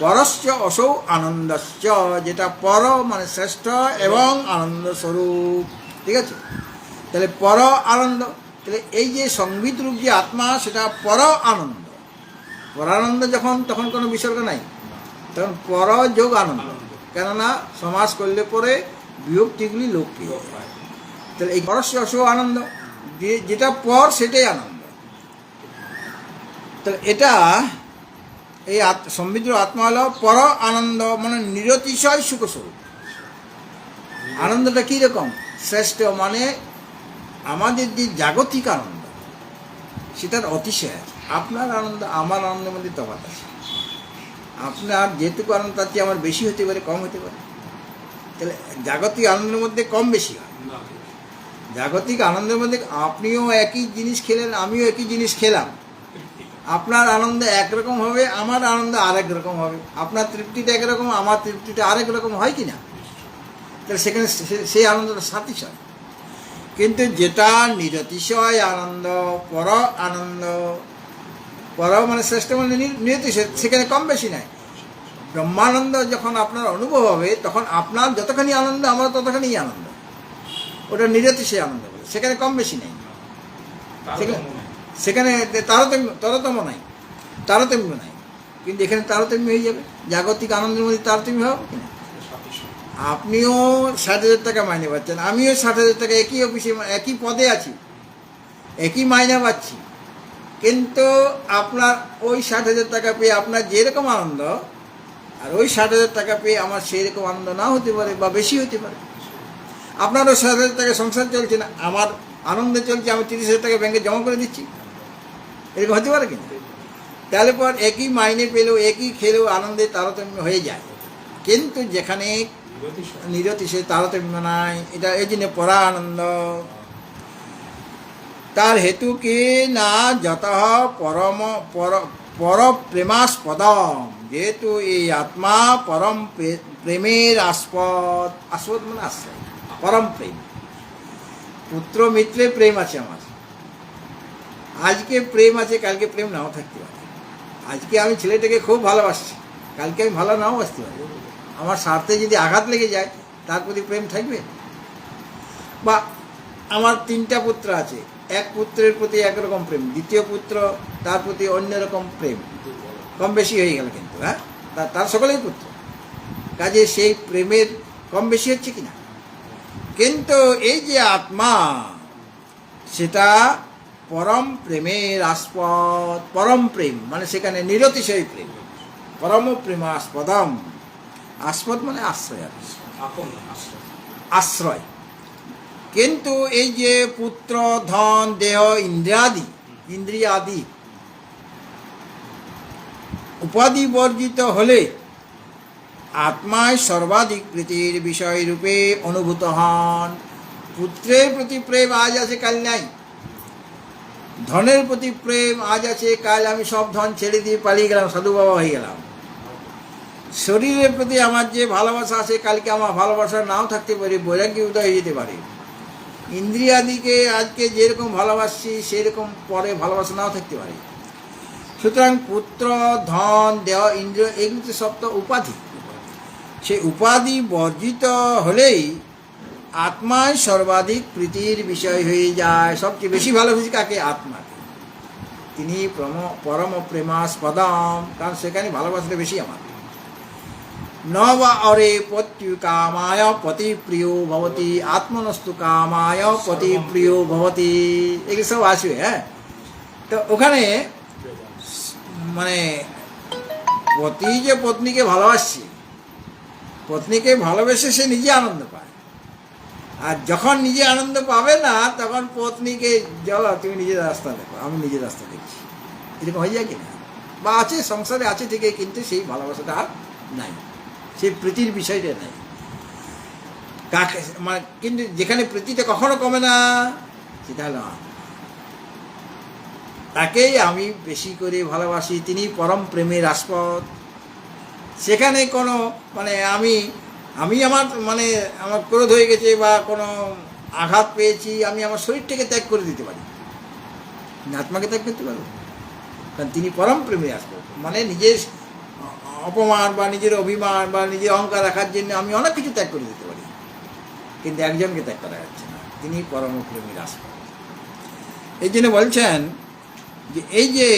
পরস্য অসৌ আনন্দস্য, যেটা পর মানে শ্রেষ্ঠ এবং আনন্দ স্বরূপ, ঠিক আছে? তাহলে পর আনন্দ, তাহলে এই যে সংবিত রূপ যে আত্মা, সেটা পর আনন্দ। পরানন্দ যখন, তখন কোনো বিসর্গ নাই, তখন পর যোগ আনন্দ, কেননা সমাস করলে পরে বিভক্তিগুলি লোকপ্রিয় হয়। তাহলে এই পরস্য অসৌ আনন্দ, যেটা পর সেটাই আনন্দ। তাহলে এটা এই সমৃদ্ধ আত্মা হল পর আনন্দ, মানে নিরতিশয় সুখস্বরূপ। আনন্দটা কীরকম? শ্রেষ্ঠ, মানে আমাদের যে জাগতিক আনন্দ, সেটার অতিশয় আছে। আপনার আনন্দ আমার আনন্দের মধ্যে তফাৎ আছে। আপনার যেটুকু আনন্দ তার চেয়ে আমার বেশি হতে পারে, কম হতে পারে। তাহলে জাগতিক আনন্দের মধ্যে কম বেশি হয়। জাগতিক আনন্দের মধ্যে আপনিও একই জিনিস খেলেন, আমিও একই জিনিস খেলাম, আপনার আনন্দ একরকম হবে, আমার আনন্দ আরেক রকম হবে। আপনার তৃপ্তিটা একরকম, আমার তৃপ্তিটা আরেক রকম, হয় কি না? তাহলে সেখানে সেই আনন্দটা সাতিশয়। কিন্তু যেটা নিরতিশয় আনন্দ, পর আনন্দ, পর মানে শ্রেষ্ঠ মানে নিরতিশয়, সেখানে কম বেশি নাই। ব্রহ্মানন্দ যখন আপনার অনুভব হবে, তখন আপনার যতখানি আনন্দ আমার ততখানি আনন্দ, ওটা নিরতিশয় আনন্দ বলে, সেখানে কম বেশি নেই, সেখানে তারতম্য নাই, তারতম্য নাই। কিন্তু এখানে তারতম্য হয়ে যাবে, জাগতিক আনন্দের মধ্যে তারতম্য হবে কিনা। আপনিও 60,000 টাকা মাইনে পাচ্ছেন, আমিও 60,000 টাকা একই অফিসে একই পদে আছি, একই মাইনে পাচ্ছি, কিন্তু আপনার ওই 60,000 টাকা পেয়ে আপনার যেরকম আনন্দ, আর ওই 60,000 টাকা পেয়ে আমার সেই রকম আনন্দ না হতে পারে, বা বেশি হতে পারে। আপনারও 60,000 টাকা সংসার চলছে না, আমার আনন্দে চলছে, আমি 30,000 টাকা ব্যাংকে জমা করে দিচ্ছি, এরকম হতে পারে কিনা। তাহলে পর একই মাইনে পেলেও, একই খেলেও আনন্দের তারতম্য হয়ে যায়। কিন্তু যেখানে নিরতিশয় তারতম্য নাই, এটা এই জন্য পরা আনন্দ। তার হেতু কি না, যত পর প্রেমাস্পদম, যেহেতু এই আত্মা পরম প্রেমের আস্পদ, আস্পদ মানে আশ্রয়, পরম প্রেম। পুত্র মিত্রে প্রেম আছে আমার, আজকে প্রেম আছে, কালকে প্রেম নাও থাকতে পারে। আজকে আমি ছেলেটাকে খুব ভালোবাসছি, কালকে আমি ভালো নাও বাসতে পারি। আমার স্বার্থে যদি আঘাত লেগে যায়, তার প্রতি প্রেম থাকবে। বা আমার 3টা পুত্র আছে, এক পুত্রের প্রতি একরকম প্রেম, দ্বিতীয় পুত্র তার প্রতি অন্যরকম প্রেম, কম বেশি হয়ে গেল। কিন্তু হ্যাঁ, তার সকলেই পুত্র, কাজে সেই প্রেমের কম বেশি হচ্ছে কিনা। কিন্তু এই যে আত্মা, সেটা পরম প্রেমের আস্পদ, পরম প্রেম মানে সেখানে নিরতিশয় প্রেম, পরম প্রেমাস্পদম। আস্পদ মানে আশ্রয়, আশ্রয়। কিন্তু এই যে পুত্র, ধন, দেহ, ইন্দ্রিয়াদি উপাধি বর্জিত হলে আত্মায় সর্বাধিক প্রীতির বিষয় রূপে অনুভূত হন। পুত্রের প্রতি প্রেম আজ আছে, কাল নাই। ধনের প্রতি প্রেম আজ আছে, কাল আমি সব ধন ছেড়ে দিয়ে পালিয়ে গেলাম, সাধু বাবা হয়ে গেলাম। শরীরের প্রতি আমার যে ভালোবাসা আছে, কালকে আমার ভালোবাসা নাও থাকতে পারে, বৈরাগ্য উদয় হয়ে যেতে পারে। ইন্দ্রিয়াদিকে আজকে যেরকম ভালোবাসছি, সেরকম পরে ভালোবাসা নাও থাকতে পারে। সুতরাং পুত্র, ধন, দেহ, ইন্দ্রিয়, এগুলো তো সব তো উপাধি। সেই উপাধি বর্জিত হলেই আত্মায় সর্বাধিক প্রীতির বিষয় হয়ে যায়। সবচেয়ে বেশি ভালোবাসি কাকে? আত্মাকে। তিনি পরম প্রেমাস্পদম, কারণ সেখানে ভালোবাসাটা বেশি আমার। ন বা অরে পত্যু কামায় পতি প্রিয় ভবতি, আত্মনস্তু কামায় পতি প্রিয় ভবতি, এগুলো সব আসবে। হ্যাঁ, তো ওখানে মানে পতি যে পত্নীকে ভালোবাসছে, পত্নীকে ভালোবেসে সে নিজে আনন্দ পায়। আর যখন নিজে আনন্দ পাবে না, তখন পত্নীকে চলো তুমি নিজের রাস্তা দেখো, আমি নিজের রাস্তা দেখছি, এরকম হয়ে যায় কিনা। বা আছে, সংসারে আছে ঠিকই, কিন্তু সেই ভালোবাসাটা আর নাই, সেই প্রীতির বিষয়টা নাই। কাকে মানে, কিন্তু যেখানে প্রীতিটা কখনো কমে না, সেটা হলো তাকেই আমি বেশি করে ভালোবাসি, তিনি পরম প্রেমের আস্পদ। সেখানে কোনো মানে আমি আমার ক্রোধ হয়ে গেছে বা কোনো আঘাত পেয়েছি, আমি আমার শরীরটাকে ত্যাগ করে দিতে পারি, আত্মাকে ত্যাগ করতে পারবো, কারণ তিনি পরম প্রেমের আস্পদ। মানে নিজের অপমান বা নিজের অভিমান বা নিজের অহংকার রাখার জন্য আমি অনেক কিছু ত্যাগ করে দিতে পারি, কিন্তু একজনকে ত্যাগ করা যাচ্ছে না, তিনি পরম প্রেমের আস্পদ। এই জন্য বলছেন যে এই যে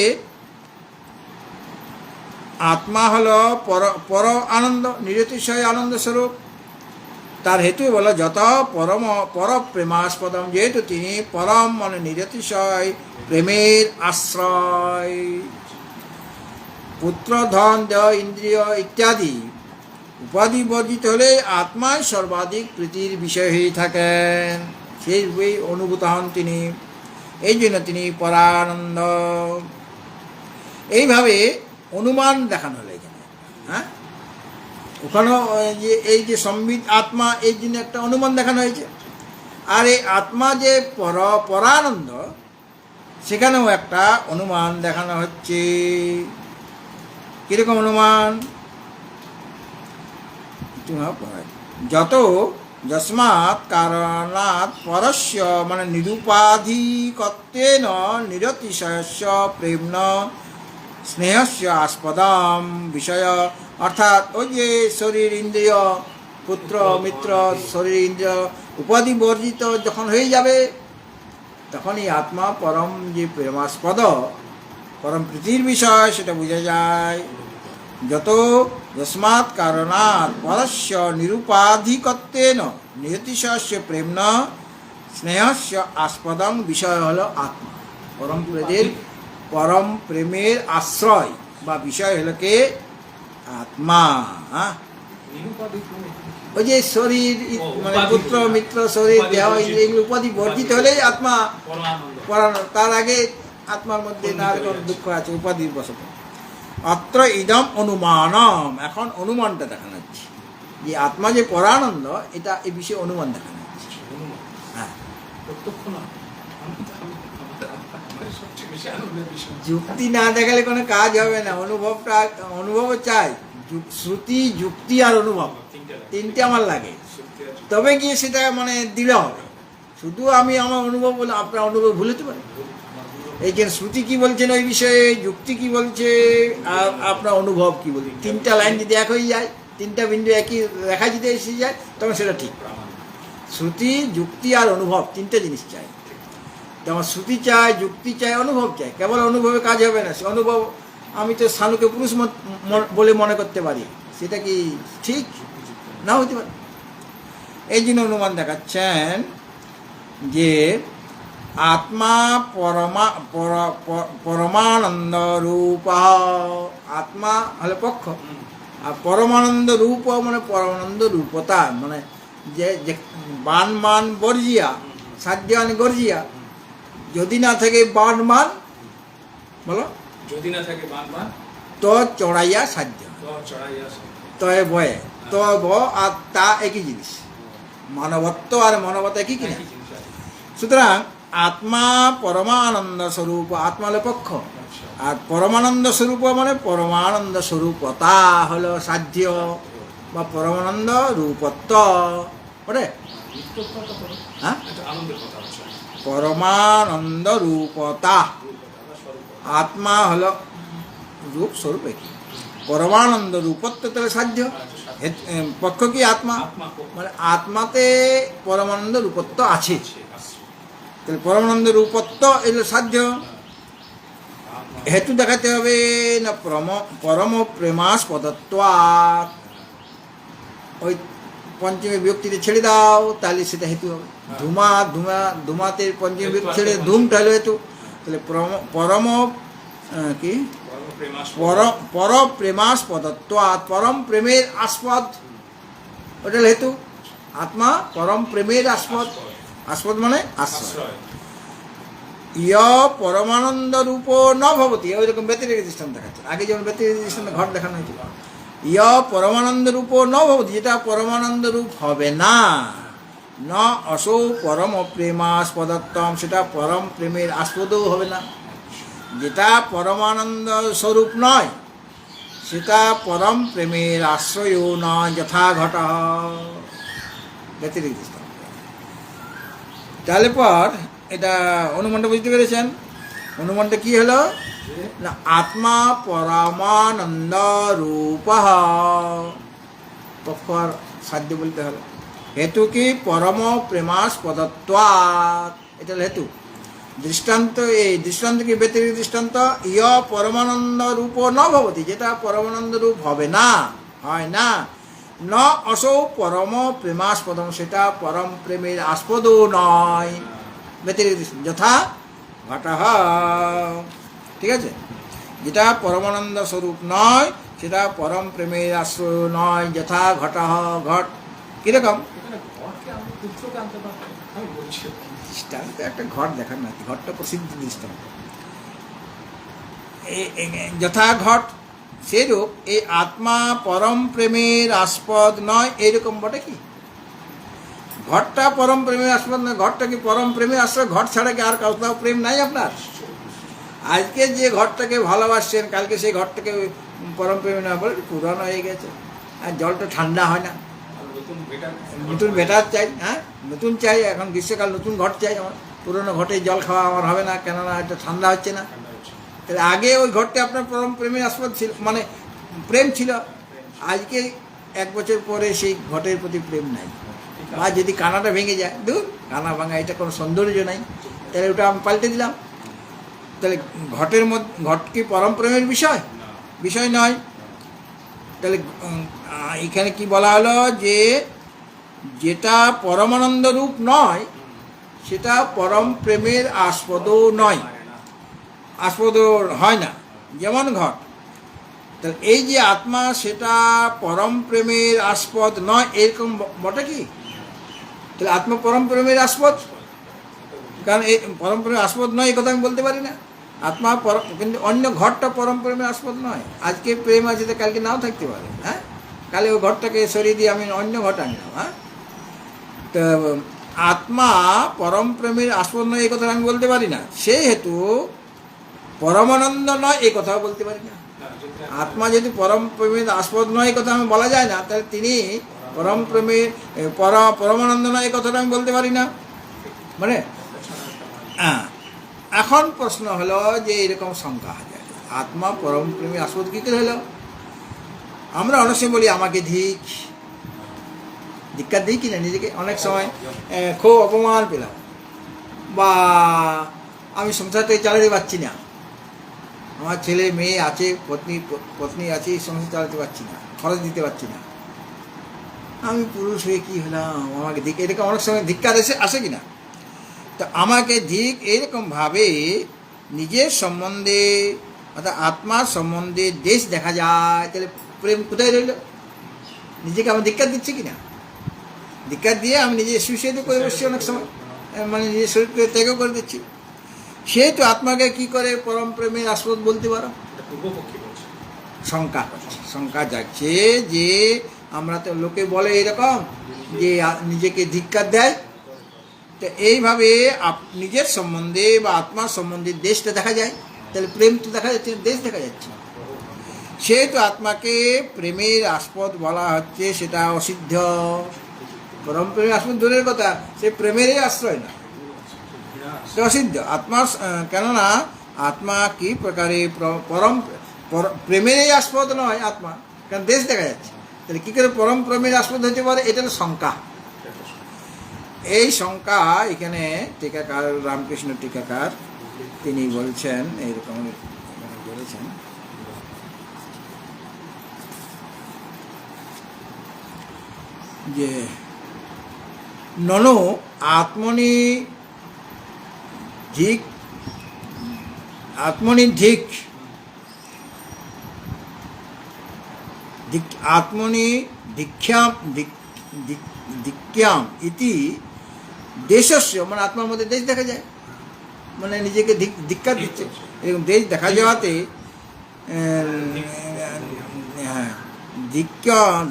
আত্মা হলো পর আনন্দ, নিরতিশয় আনন্দ স্বরূপ। তার হেতু বলো যত পর প্রেমাস্পদম, যেহেতু তিনি পরম মানে নিরতিশয় প্রেমের আশ্রয়। পুত্র, ধন, দেহ, ইন্দ্রিয় ইত্যাদি উপাধি বর্জিত হলে আত্মায় সর্বাধিক প্রীতির বিষয় হয়ে থাকেন, সেই রূপেই অনুভূত হন তিনি। এই জন্য তিনি পরানন্দ। এইভাবে অনুমান দেখানো হলো এখানে। হ্যাঁ, ওখানেও যে এই যে সম্বিত আত্মা, এই জন্য একটা অনুমান দেখানো হয়েছে। আর এই আত্মা যে পরানন্দ, সেখানেও একটা অনুমান দেখানো হচ্ছে। কিরকম অনুমান? যত যস্মাৎ কারণাৎ পরস্য মানে নিরুপাধিকত্বেন নিরতিশয়স্য প্রেম্ন স্নেহস্য আস্পদম বিষয়, অর্থাৎ ওই যে শরীর ইন্দ্রিয় পুত্র মিত্র শরীর ইন্দ্রিয় উপাধি বর্জিত যখন হয়ে যাবে তখনই আত্মা পরম যে প্রেমাস্পদ পরম প্রীতির বিষয় সেটা বোঝা যায়। যত যস্মাৎ কারণাৎ পরস্য নিরুপাধিকত্বেন নিয়তিশস্য প্রেম্ন স্নেহস্য আস্পদম বিষয় হলো আত্মা। পরম প্রেমের আশ্রয় বা বিষয় হলো কে? আত্মা। ওই যে শরীর মানে পুত্র মিত্র শরীর দেহ এগুলো উপাধি বর্জিত হলেই আত্মা পরানো, তার আগে আত্মার মধ্যে না কোনো দুঃখ আছে উপাধির বশত। অত্র ইদম অনুমানম, এখন অনুমানটা দেখানো হচ্ছে যে আত্মা যে পরানন্দ, এটা এই বিষয়ে অনুমান দেখানো হচ্ছে। হ্যাঁ, যুক্তি না দেখালে কোনো কাজ হবে না। অনুভবও চাই, শ্রুতি যুক্তি আর অনুভব তিনটে আমার লাগে, তবে গিয়ে সেটা মানে দিলে হবে। শুধু আমি আমার অনুভব বলে আপনার অনুভব ভুলতে পারি। এইখানে শ্রুতি কি বলছেন ওই বিষয়ে, যুক্তি কি বলছে, আর আপনার অনুভব কি বলছে, তিনটা লাইন যদি এক হয়ে যায়, তিনটা বিন্দু একই রেখা যদি এসে যায়, তখন সেটা ঠিক। শ্রুতি যুক্তি আর অনুভব তিনটা জিনিস চাই। যেমন শ্রুতি চাই, যুক্তি চাই, অনুভব চাই। কেবল অনুভবে কাজ হবে না। সে অনুভব আমি তো শানুকে পুরুষ বলে মনে করতে পারি, সেটা কি ঠিক না হতে পারে। এই জন্য অনুমান দেখাচ্ছেন যে আত্মা পরমানন্দ রূপ, আত্মা হলে পক্ষ, আর পরমানন্দ রূপ মানে পরমানন্দ রূপতা, মানে যে বান মান বর্জিয়া সাধ্যান গর্জিয়া, যদি না থাকে বান মান, বলো যদি না থাকে বান মান তো চড়াইয়া সাধ্য, তয় বয়ে তো ব আর তা একই জিনিস, মানবত্ব আর মানবতা একই কিনা। সুতরাং আত্মা পরমানন্দ স্বরূপ, আত্মা হলো পক্ষ, আর পরমানন্দ স্বরূপ মানে পরমানন্দ স্বরূপতা হলো সাধ্য বা পরমানন্দ রূপত্ব। ওরে হ্যাঁ, পরমানন্দ রূপতা, আত্মা হলো রূপ স্বরূপ একই, পরমানন্দ রূপত্ব তাহলে সাধ্য, পক্ষ কি আত্মা, মানে আত্মাতে পরমানন্দ রূপত্ব আছে, তাহলে পরমানন্দ রূপত্ব এগুলো সাধ্য। হেতু দেখাতে হবে না পরম প্রেমাস্পদত্বাৎ, ওই পঞ্চমী বিভক্তিতে ছেড়ে দাও তাহলে সেটা হেতু হবে। ধুমাতে পঞ্চমী বিভক্তি ছেড়ে ধুমটা হলো হেতু, তাহলে পরম কি পর প্রেমাস্পদত্বাৎ, পরম প্রেমের আস্পদ, ওটা হেতু। আত্মা পরম প্রেমের আস্পদ, আস্পদ মানে আশ্রয়। ইয় পরমানন্দ রূপ ন ভবতি, ওইরকম ব্যতিরেক দৃষ্টান্ত দেখাচ্ছে। আগে যেমন ব্যতিরেক দৃষ্টান্ত ঘট দেখানো হয়েছিল, ইয় পরমানন্দ রূপ ন ভবতি, যেটা পরমানন্দ রূপ হবে না, ন অসৌ পরম প্রেমাস্পদত্তম, সেটা পরম প্রেমের আস্পদও হবে না। যেটা পরমানন্দ স্বরূপ নয় সেটা পরম প্রেমের আশ্রয় নয়, যথা ঘট ব্যতিরেক দৃষ্টান্ত। তাহলে পর এটা অনুমানটা বুঝতে পেরেছেন। অনুমানটা কি হলো না, আত্মা পরমানন্দ রূপ, পক্ষ আর সাধ্য বলতে হলো। হেতু কি পরম প্রেমাস্পদত্বাৎ, এটা হলো হেতু। দৃষ্টান্ত, এই দৃষ্টান্ত কি ব্যতিরেক দৃষ্টান্ত, ইয় পরমানন্দ রূপ ন ভবতি, যেটা পরমানন্দ রূপ হবে না, হয় না, ন অসৌ পরম প্রেমাস্পদম, সেটা পরম প্রেমের আস্পদও নয়, ব্যতিরেক দৃষ্টান্ত। যথা ঘট, ঠিক আছে, যেটা পরমানন্দ স্বরূপ নয় সেটা পরম প্রেমের আশ্রয় নয়, যথা ঘট, ঘট কিরকম দৃষ্টান্ত, একটা ঘট দেখার না, ঘটটা প্রসিদ্ধ দৃষ্টান্ত। যথা ঘট সেরূপ এই আত্মা পরম প্রেমের আস্পদ নয়, এইরকম বটে কি ঘটটা পরম প্রেমের আস্পদ নয়, ঘটটা কি পরম প্রেমের আশ্রয়, ঘট ছাড়া কি আর কোথাও প্রেম নাই আপনার? আজকে যে ঘরটাকে ভালোবাসছেন কালকে সেই ঘরটাকে পরম প্রেমে না বলে পুরানো হয়ে গেছে, আর জলটা ঠান্ডা হয় না, নতুন বেটার চাই, হ্যাঁ নতুন চাই। এখন গ্রীষ্মকাল নতুন ঘট চাই আমার, পুরোনো ঘটে জল খাওয়া আমার হবে না, কেননা এটা ঠান্ডা হচ্ছে না। তাহলে আগে ওই ঘরটা আপনার পরম প্রেমের আস্পদ ছিল, মানে প্রেম ছিল। আজকে 1 বছর পরে সেই ঘটের প্রতি প্রেম নাই, বা যদি কানাটা ভেঙে যায়, দূর কানা ভাঙা, এটা কোনো সৌন্দর্য নাই, তাহলে ওটা আমি পাল্টে দিলাম। তাহলে ঘটের মধ্যে ঘট কি পরম প্রেমের বিষয়? বিষয় নয়। তাহলে এখানে কি বলা হলো, যে যেটা পরমানন্দ রূপ নয় সেটা পরম প্রেমের আস্পদও নয়, আস্পদ হয় না, যেমন ঘট। তাহলে এই যে আত্মা সেটা পরম প্রেমের আস্পদ নয়, এরকম বটে কি? তাহলে আত্মা পরম প্রেমের আস্পদ, কারণ এই পরম প্রেমের আস্পদ নয় এই কথা আমি বলতে পারি না। আত্মা কিন্তু অন্য ঘরটা পরম প্রেমের আস্পদ নয়। আজকে প্রেম আছে তো কালকে নাও থাকতে পারে, হ্যাঁ, কালে ওই ঘরটাকে সরিয়ে দিয়ে আমি অন্য ঘর আনলাম, হ্যাঁ। তো আত্মা পরম প্রেমের আস্পদ নয় এই কথা আমি বলতে পারি না, সেই হেতু পরমানন্দ নয় এই কথাও বলতে পারি না। আত্মা যদি পরম প্রেমের আস্পদ নয় এই কথা আমি বলা যায় না, তাহলে তিনি পরম প্রেমের পরমানন্দ নয় এই কথাটা আমি বলতে পারি না। মানে এখন প্রশ্ন হলো যে এরকম শঙ্কা হয়, আত্মা পরম প্রেমী আস্পদ কী করে হলো? আমরা অনেক সময় বলি আমাকে ধিক্কার দিই কিনা নিজেকে, অনেক সময় খুব অপমান পেলাম, বা আমি সংসার থেকে চালাতে পারছি না, আমার ছেলে মেয়ে আছে, পত্নী আছে, সংসার চালাতে পারছি না, খরচ দিতে পারছি না, আমি পুরুষ হয়ে কী হলাম, আমাকে এরকম অনেক সময় ধিক্কার আসে কিনা? তো আমাকে এইরকমভাবে নিজের সম্বন্ধে অর্থাৎ আত্মার সম্বন্ধে দেশ দেখা যায়, তাহলে প্রেম কোথায় রইল? নিজেকে আমি ধিক্কার দিচ্ছি কিনা? ধিক্কার দিয়ে আমি নিজে সুইসাইড করে বসছি অনেক সময়, মানে নিজের শরীরকে ত্যাগও করে দিচ্ছি। সেহেতু আত্মাকে কি করে পরম প্রেমের আস্পদ বলতে পারো? শঙ্কা করছে, শঙ্কা যাচ্ছে যে আমরা তো লোকে বলে এরকম যে নিজেকে ধিক্কার দেয়, তো এইভাবে নিজের সম্বন্ধে বা আত্মার সম্বন্ধে দেশটা দেখা যায়, তাহলে প্রেম তো দেখা যাচ্ছে, দেশ দেখা যাচ্ছে। সেহেতু আত্মাকে প্রেমের আস্পদ বলা হচ্ছে, সেটা অসিদ্ধ। পরম প্রেমের আস্পদ দূরের কথা, সে প্রেমেরই আশ্রয় না, সে অসিদ্ধ। আত্মার কেননা আত্মা কি প্রকারে পরম প্রেমেরই আস্পদ নয় আত্মা, কারণ দেশ দেখা যাচ্ছে, তাহলে কী করে পরম প্রেমের আস্পদ হতে পারে? এটা শঙ্কা। এই শঙ্কা এখানে টিকাকার, রামকৃষ্ণ টিকাকার, তিনি বলছেন এইরকম বলেছেন যে ননো আত্মনি ধিক আত্মনি দীক্ষাম ইতি দেশস্য, মানে আত্মার মধ্যে দেশ দেখা যায়, মানে নিজেকে ধিক্কার দিচ্ছে, এরকম দেশ দেখা যাওয়াতে হ্যাঁ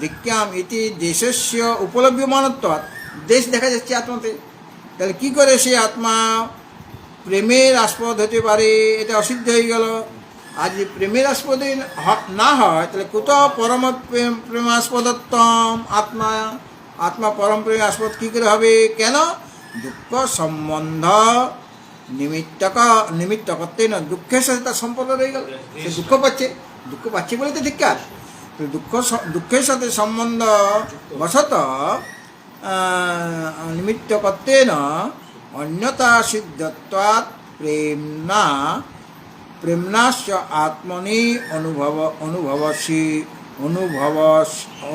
দীক্ষাম ইতি দেশস্য উপলভ্যমানত্ব, দেশ দেখা যাচ্ছে আত্মাতে। তাহলে কি করে সে আত্মা প্রেমের আস্পদ হতে পারে? এটা অসিদ্ধ হয়ে গেল। আর যদি প্রেমের আস্পদ না হয়, তাহলে কোথাও পরম প্রেমাস্পদত্তম আত্মা পরম প্রেমের আস্পদ কী করে হবে? কেন? দুঃখ সম্বন্ধ নিমিত্তকত্বে না, দুঃখের সাথে তার সম্পর্ক রয়ে গেল, সে দুঃখ পাচ্ছে বলে তো ধিক্কার। দুঃখের সাথে সম্বন্ধ বশত নিমিত্তকত্বেন অন্যতা সিদ্ধত্বাৎ প্রেমনাশ্চ আত্মনি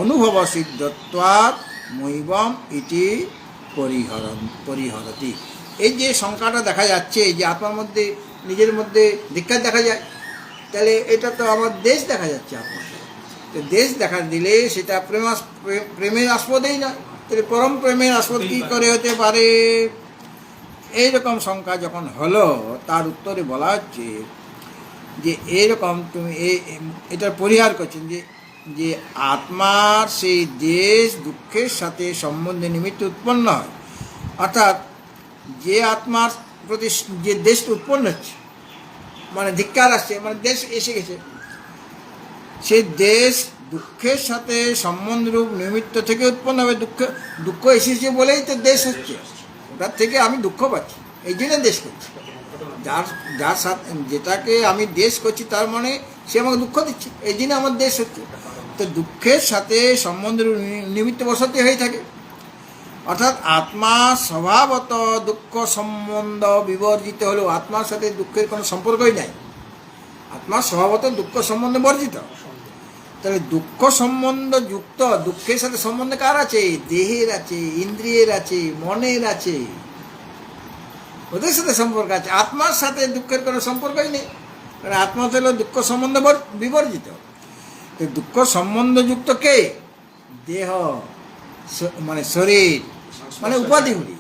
অনুভব সিদ্ধত্বাৎ মৈবম ইতি পরিহরতি। এই যে সংখ্যাটা দেখা যাচ্ছে, যে আত্মার মধ্যে নিজের মধ্যে ধিক্কার দেখা যায়, তাহলে এটা তো আমার দেশ দেখা যাচ্ছে আত্মা। তো দেশ দেখা দিলে সেটা প্রেমের আস্পদেই না, তাহলে পরম প্রেমের আস্পদ কী করে হতে পারে? এইরকম সংখ্যা যখন হলো, তার উত্তরে বলা হচ্ছে যে এইরকম তুমি এটার পরিহার করছেন যে আত্মার সেই দেশ দুঃখের সাথে সম্বন্ধে নিমিত্ত উৎপন্ন হয়, অর্থাৎ যে আত্মার প্রতি যে দেশটা উৎপন্ন হচ্ছে, মানে ধিক্কার আসছে, মানে দেশ এসে গেছে, সেই দেশ দুঃখের সাথে সম্বন্ধরূপ নিমিত্ত থেকে উৎপন্ন হবে। দুঃখ এসেছে বলেই তো দেশ হচ্ছে, ওটার থেকে আমি দুঃখ পাচ্ছি, এই জন্য দেশ করছি। যার যার সাথে যেটাকে আমি দেশ করছি তার মানে সে আমাকে দুঃখ দিচ্ছে, এই জন্য আমার দেশ হচ্ছে। তো দুঃখের সাথে সম্বন্ধরূপ নিমিত্ত বসতে হয়ে থাকে, অর্থাৎ আত্মা স্বভাবত দুঃখ সম্বন্ধ বিবর্জিত হলেও আত্মার সাথে দুঃখের কোনো সম্পর্কই নাই। আত্মা স্বভাবত দুঃখ সম্বন্ধ বর্জিত। তাহলে দুঃখ সম্বন্ধ যুক্ত, দুঃখের সাথে সম্বন্ধ কার আছে? দেহের আছে, ইন্দ্রিয়ের আছে, মনের আছে, ওদের সাথে সম্পর্ক আছে। আত্মার সাথে দুঃখের কোনো সম্পর্কই নেই, কারণ আত্মা হলো দুঃখ সম্বন্ধ বিবর্জিত। তো দুঃখ সম্বন্ধযুক্ত কে? দেহ, মানে শরীর, মানে উপাধিগুলি।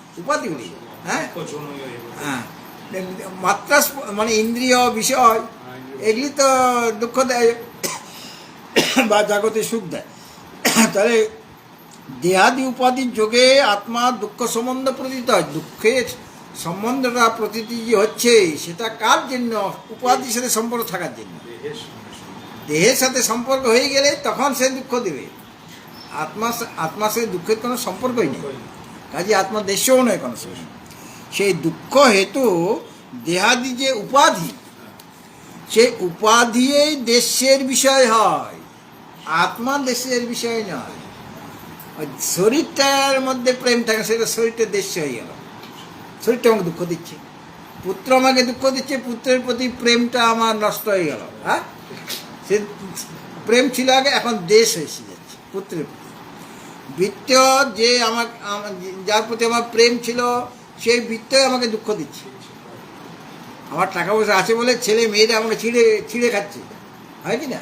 হ্যাঁ হ্যাঁ, মাত্রা মানে ইন্দ্রিয় বিষয়, এগুলি তো দুঃখ দেয় বা জাগতে সুখ দেয়। তাহলে দেহাদি উপাধির যোগে আত্মা দুঃখ সম্বন্ধ প্রতীত হয়। দুঃখের সম্বন্ধটা প্রতীতি যে হচ্ছে সেটা কার জন্য? উপাধির সাথে সম্পর্ক থাকার জন্য। দেহের সাথে সম্পর্ক হয়ে গেলে তখন সে দুঃখ দেবে। আত্মার সাথে দুঃখের কোনো সম্পর্কই নেই, কাজে আত্মা দেশও নয় কোনো সময়। সেই দুঃখ হেতু দেহাদি যে উপাধি, সেই উপাধিই দেশের বিষয় হয়, আত্মা দেশের বিষয় নয়। শরীরটার মধ্যে প্রেম থাকে, সেটা শরীরটা দেশ হয়ে গেল। শরীরটা আমাকে দুঃখ দিচ্ছে, পুত্র আমাকে দুঃখ দিচ্ছে, পুত্রের প্রতি প্রেমটা আমার নষ্ট হয়ে গেল। হ্যাঁ, সে প্রেম ছিল আগে, এখন দেশ এসে যাচ্ছে পুত্রের প্রতি। বৃত্ত যে যার প্রতি আমার প্রেম ছিল, সেই বৃত্তই আমাকে দুঃখ দিচ্ছে। আমার টাকা পয়সা আছে বলে ছেলে মেয়েরা আমাকে ছিঁড়ে খাচ্ছে, হয় কি না?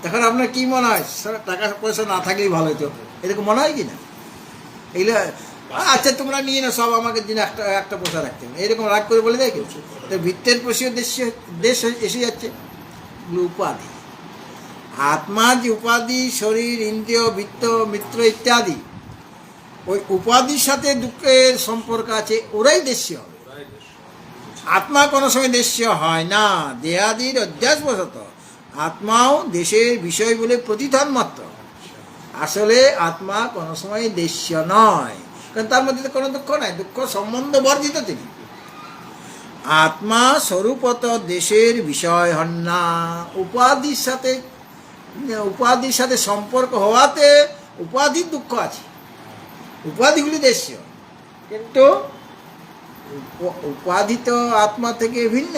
তখন আপনার কি মনে হয়? টাকা পয়সা না থাকলেই ভালো হতো, এরকম মনে হয় কি না? এগুলো আচ্ছা তোমরা নিয়ে না, সব আমাকে দিন একটা পয়সা রাখতে হবে, এরকম রাগ করে বলে দেয় কেউ? তো বৃত্তের প্রতিও দেশ এসে যাচ্ছে, উপাধি। আত্মার যে উপাধি, শরীর, ইন্দ্রিয়, বৃত্ত, মিত্র ইত্যাদি, ওই উপাধির সাথে দুঃখের সম্পর্ক আছে, ওরাই দেশীয় হবে। আত্মা কোনো সময় দেশীয় হয় না। দেহাদির অধ্যাসবশত আত্মাও দেশের বিষয় বলে প্রতিধান মাত্র। আসলে আত্মা কোনো সময় দেশীয় নয়, কারণ তার মধ্যে তো কোনো দুঃখ নাই, দুঃখ সম্বন্ধ বর্জিত তিনি। আত্মা স্বরূপত দেশের বিষয় হন না। উপাধির সাথে সম্পর্ক হওয়াতে উপাধির দুঃখ আছে, উপাধিগুলি দেশীয়, কিন্তু উপাধি তো আত্মা থেকে ভিন্ন।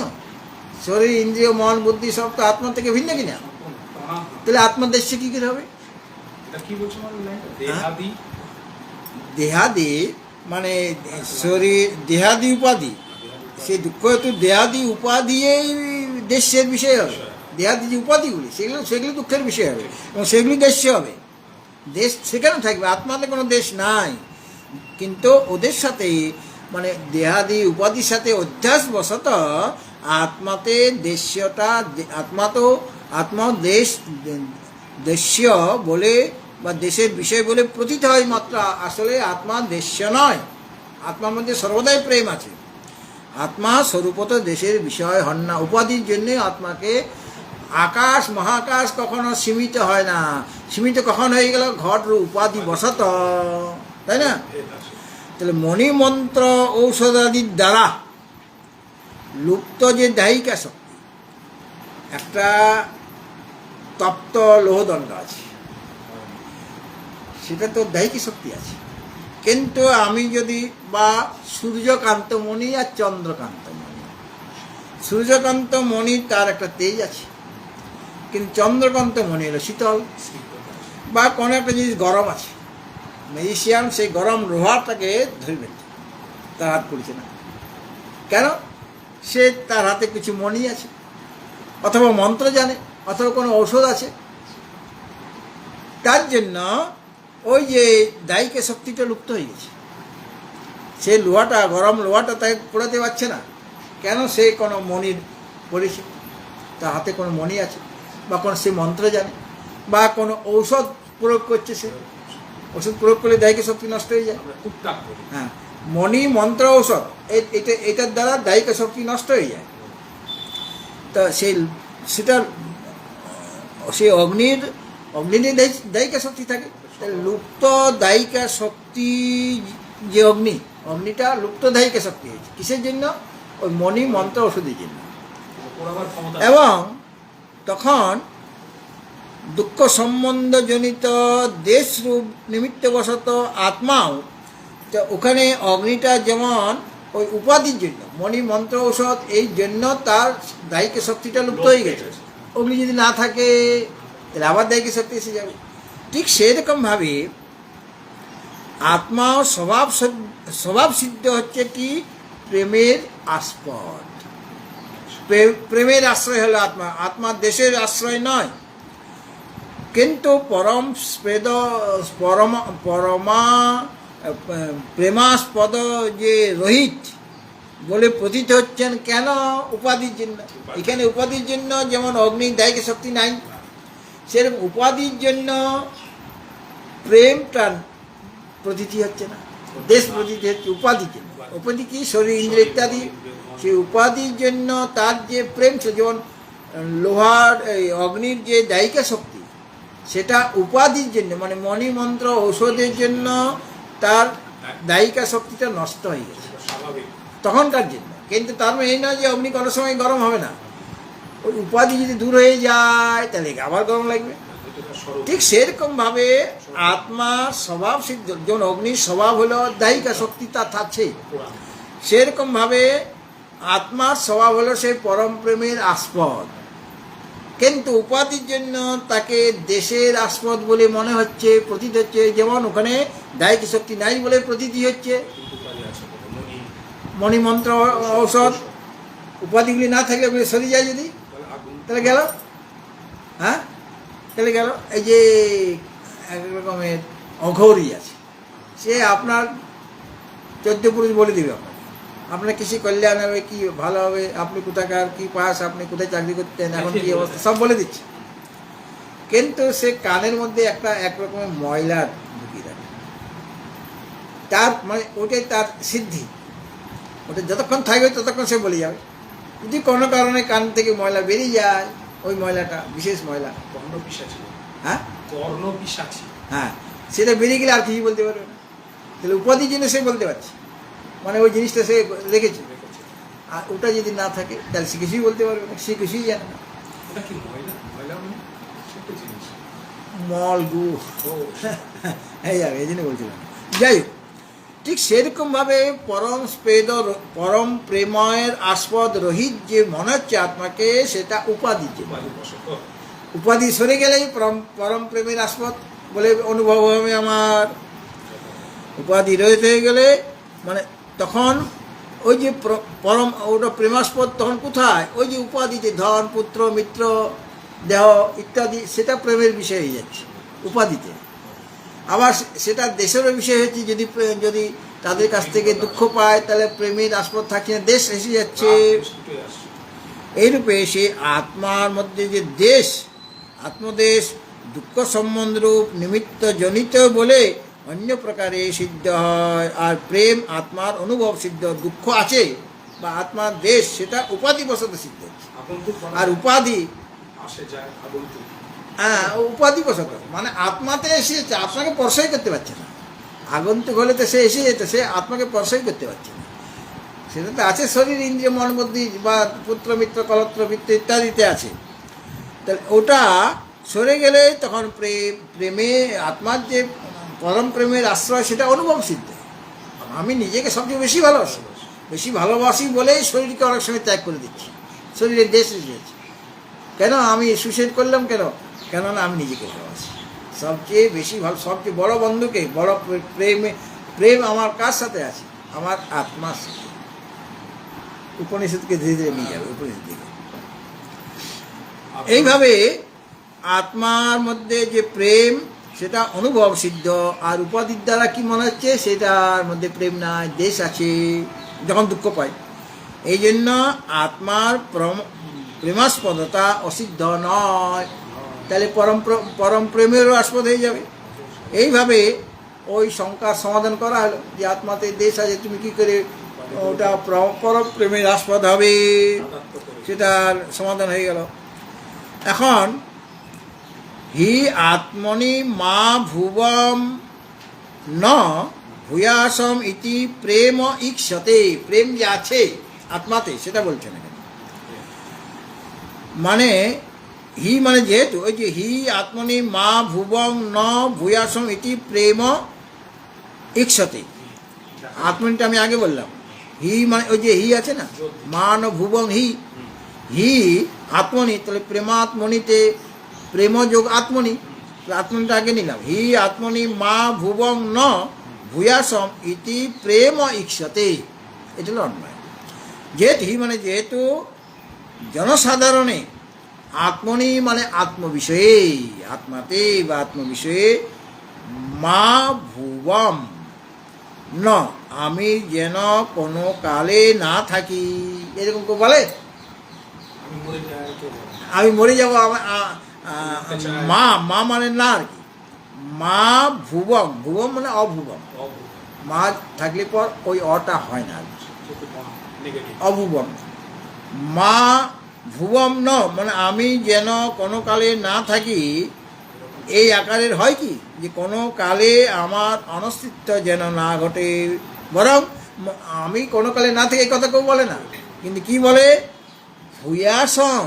শরীর, ইন্দ্রিয়, মন, বুদ্ধি সব তো আত্মা থেকে ভিন্ন কিনা? তাহলে আত্মা দেশে কি করে হবে? দেহাদি মানে শরীর, দেহাদি উপাধি, সেই দুঃখ হেতু দেহাদি উপাধি দেশের বিষয় হবে। দেহাদি যে উপাধিগুলি সেগুলি দুঃখের বিষয় হবে এবং সেগুলি দেশে হবে। দেশ সেখানে থাকবে, আত্মাতে কোনো দেশ নাই। কিন্তু ওদের সাথে মানে দেহাদি উপাধির সাথে অধ্যাসবশত আত্মাতে দেশীয়টা, আত্মা দেশীয় বলে বা দেশের বিষয় বলে প্রতীত হয় মাত্র। আসলে আত্মা দেশীয় নয়, আত্মার মধ্যে সর্বদাই প্রেম আছে। আত্মা স্বরূপত দেশের বিষয় হন না। উপাধির জন্যে আত্মাকে আকাশ মহাকাশ কখনো সীমিত হয় না। সীমিত কখন হয়ে গেল? ঘট উপাধি বসত, তাই না? তাহলে মণিমন্ত্র ঔষধাদির দ্বারা লুপ্ত যে দাহিকা শক্তি, একটা তপ্ত লোহদণ্ড আছে, সেটা তো দাহিকা শক্তি আছে। কিন্তু আমি যদি বা সূর্যকান্ত মণি আর চন্দ্রকান্ত মণি, সূর্যকান্ত মণি তার একটা তেজ আছে, কিন্তু চন্দ্রকান্ত মণি হলো শীতল। বা কোনো একটা জিনিস গরম আছে, ম্যাজিশিয়ান সেই গরম লোহাটাকে ধরবেন, তার হাত পড়ছে না কেন? সে তার হাতে কিছু মণি আছে, অথবা মন্ত্র জানে, অথবা কোনো ঔষধ আছে। তার জন্য ওই যে দায়িকা শক্তিটা লুপ্ত হয়ে গেছে। সে লোহাটা, গরম লোহাটা তাকে পোড়াতে পারছে না কেন? সে কোনো মণির পড়েছে, তার হাতে কোনো মণি আছে, বা কোনো সে মন্ত্র জানে, বা কোনো ঔষধ প্রয়োগ করছে। সে ওষুধ প্রয়োগ করলে দায়িকা শক্তি নষ্ট হয়ে যায়। হ্যাঁ, মণি, মন্ত্র, ঔষধ এটার দ্বারা দায়িকা শক্তি নষ্ট হয়ে যায়। তা সেই অগ্নির অগ্নিতে দায়িকা শক্তি থাকে। তাহলে লুপ্ত দায়িকা শক্তি যে অগ্নিটা লুপ্ত দায়িকা শক্তি হয়েছে কিসের জন্য? ওই মণি মন্ত্র ওষুধের জন্য। এবং তখন দুঃখ সম্বন্ধজনিত দেশরূপ নিমিত্তবশত আত্মাও, ওখানে অগ্নিটা যেমন ওই উপাধির জন্য মণি মন্ত্র ঔষধ এই জন্য তার দায়িকা শক্তিটা লুপ্ত হয়ে গেছে। অগ্নি যদি না থাকে তাহলে আবার দায়িকা শক্তি এসে যাবে। ঠিক সেরকমভাবে আত্মা স্বভাব সিদ্ধ হচ্ছে কি? প্রেমের আস্পদ। প্রেমের আশ্রয় হলো আত্মা। আত্মা দেশের আশ্রয় নয়। কিন্তু পরমা প্রেমাস্পদ যে রহিত বলে প্রতীত হচ্ছেন। কেন? উপাধির জন্য। এখানে উপাধির জন্য যেমন অগ্নির দায়িকা শক্তি নাই, সেরকম উপাধির জন্য প্রেমটা প্রতীতি হচ্ছে না, দেশ প্রতীতি হচ্ছে উপাধির জন্য। উপাধি কি? শরীর, ইন্দ্রিয় ইত্যাদি। সেই উপাধির জন্য তার যে প্রেম, যেমন লোহার এই অগ্নির যে দায়িকা শক্তি সেটা উপাধির জন্য, মানে মণি মন্ত্র ঔষধের জন্য তার দায়িকা শক্তিটা নষ্ট হয়ে গেছে তখনকার জন্য। কিন্তু তার মানে এই নয় যে অগ্নি কোনো সময় গরম হবে না। ওই উপাধি যদি দূর হয়ে যায় তাহলে আবার গরম লাগবে। ঠিক সেরকমভাবে আত্মার স্বভাব সিদ্ধ, যেমন অগ্নির স্বভাব হলো দায়িকা শক্তি তার থাকছে, সেরকমভাবে আত্মার স্বভাব হলো সেই পরম প্রেমের আস্পদ। কিন্তু উপাধির জন্য তাকে দেশের আস্পদ বলে মনে হচ্ছে, প্রতীত হচ্ছে। যেমন ওখানে দায়িকা শক্তি নাই বলে প্রতীতি হচ্ছে। মণিমন্ত্র ঔষধ উপাধিগুলি না থাকলে ওগুলি সরে যায়, যদি তাহলে গেল। হ্যাঁ, তাহলে গেল। এই যে এক রকমের অঘোরী আছে, সে আপনার 14 পুরুষ বলে দেবে আপনার কৃষি কল্যাণ হবে, কি ভালো হবে, আপনি কোথাকার, কি পাস, আপনি কোথায় চাকরি করতেন, এখন কি অবস্থা, সব বলে দিচ্ছে। কিন্তু সে কানের মধ্যে এক রকমের ময়লা ঢুকিয়ে রাখে। তার মানে ওটাই তার সিদ্ধি। ওটা যতক্ষণ থাকবে ততক্ষণ সে বলে যাবে। যদি কোনো কারণে কান থেকে ময়লা বেরিয়ে যায়, ওই ময়লাটা বিশেষ ময়লা, হ্যাঁ হ্যাঁ, সেটা বেরিয়ে গেলে আর কিছু বলতে পারবে না। তাহলে উপাধির জন্য সে বলতে পারছে, মানে ওই জিনিসটা সে রেখেছে। আর ওটা যদি না থাকে তাহলে সে কিছুই বলতে পারবে না, সে কিছুই জানে না। মল গু এই জন্য বলছিলাম। যাই হোক, ঠিক সেরকমভাবে পরম প্রেমের আস্পদ রহিত যে মনে হচ্ছে আত্মাকে, সেটা উপাধির জন্য। উপাধি সরে গেলেই পরম প্রেমের আস্পদ বলে অনুভব হবে আমার। উপাধি রহিত হয়ে গেলে মানে তখন ওই যে ওটা প্রেমাস্পদ তখন কোথায়? ওই যে উপাধি, যে ধন, পুত্র, মিত্র, দেহ ইত্যাদি, সেটা প্রেমের বিষয় হয়ে যাচ্ছে উপাধিতে। আবার সেটা দেশেরও বিষয় হচ্ছে। যদি তাদের কাছ থেকে দুঃখ পায় তাহলে প্রেমের আস্পদ থাকছে না, দেশ এসে যাচ্ছে। এইরূপে সে আত্মার মধ্যে যে দেশ, আত্মদেশ দুঃখ সম্বন্ধরূপ নিমিত্ত জনিত বলে অন্য প্রকারে সিদ্ধ হয়। আর প্রেম আত্মার অনুভব সিদ্ধ। দুঃখ আছে বা আত্মার দেশ, সেটা উপাধিবশত সিদ্ধ হচ্ছে। আর উপাধি হ্যাঁ, উপাধিবশত মানে আত্মাতে এসেছে, আত্মাকে স্পর্শই করতে পারছে না। আগন্তুক হলে তো সে এসে যেত, সে আত্মাকে স্পর্শই করতে পারছে না। সেটা তো আছে শরীর, ইন্দ্রিয়, মন, বুদ্ধি বা পুত্র, মিত্র, কলত্র, বৃত্ত ইত্যাদিতে আছে। তাহলে ওটা সরে গেলে তখন প্রেমে আত্মার যে পরম প্রেমের আশ্রয়, সেটা অনুভব সিদ্ধ। আমি নিজেকে সবচেয়ে বেশি ভালোবাসি বলেই শরীরকে অনেক সময় ত্যাগ করে দিচ্ছি, শরীরের দেশ এসেছে। কেন আমি সুইসাইড করলাম? কেননা আমি নিজেকে ভালোবাসি সবচেয়ে বেশি। সবচেয়ে বড় বন্ধুকে, বড় প্রেম আমার কার সাথে আছে? আমার আত্মার সাথে। উপনিষদকে ধীরে ধীরে নিয়ে যাবে উপনিষদ দিকে। এইভাবে আত্মার মধ্যে যে প্রেম, সেটা অনুভব সিদ্ধ। আর উপাধির দ্বারা কি মনে হচ্ছে? সেটার মধ্যে প্রেম নাই, দেশ আছে, যখন দুঃখ পায়। এই জন্য আত্মার প্রেমাস্পদতা অসিদ্ধ নয়। তাহলে পরম প্রেমেরও আস্পদ হয়ে যাবে। এইভাবে ওই শঙ্কার সমাধান করা হলো যে আত্মাতে দেশ আছে, তুমি কি করে ওটা পরম প্রেমের আস্পদ হবে, সেটার সমাধান হয়ে গেল। এখন হি আত্মনি মা ভুবম ন ভূয়াসম ইতি প্রেম ইক্ষতে, প্রেম যে আছে আত্মাতে সেটা বলছেন এখানে। মানে হি মানে যেহেতু ওই যে হি আত্মনি মা ভুবম ন ভূয়াসম ইতি প্রেম ইক্ষতে, আত্মনিটা আমি আগে বললাম, হি মানে ওই যে হি আছে না, মা ন ভুবম হি, হি আত্মনি, তাহলে প্রেমাত্মনিতে প্রেম যোগ আত্মনি, আত্মনিটা আগে নিলাম। হি আত্মনি মা ভুবং ন ভূয়াসম ইতি প্রেম ইক্ষতে, এটা হলো অন্যায়। যেহেতু হি মানে যেহেতু জনসাধারণে আত্মনি মানে আত্মবিষয়ে, আত্মাতে বা আত্মবিষয়ে মা ভুবম ন আমি যেন কোনো কালে না থাকি, এরকম কেউ বলে আমি মরে যাবো, মা মা মানে না আর কি, মা ভুবম, ভুবম মানে অভুবম, মা থাকলে পর ওই অটা হয় না, অভুবম, মা ভুবম ন মানে আমি যেন কোনো কালে না থাকি, এই আকারের হয় কি যে কোনো কালে আমার অনস্তিত্ব যেন না ঘটে, বরং আমি কোনো কালে না থাকি এই কথা কেউ বলে না, কিন্তু কি বলে ভূয়াসম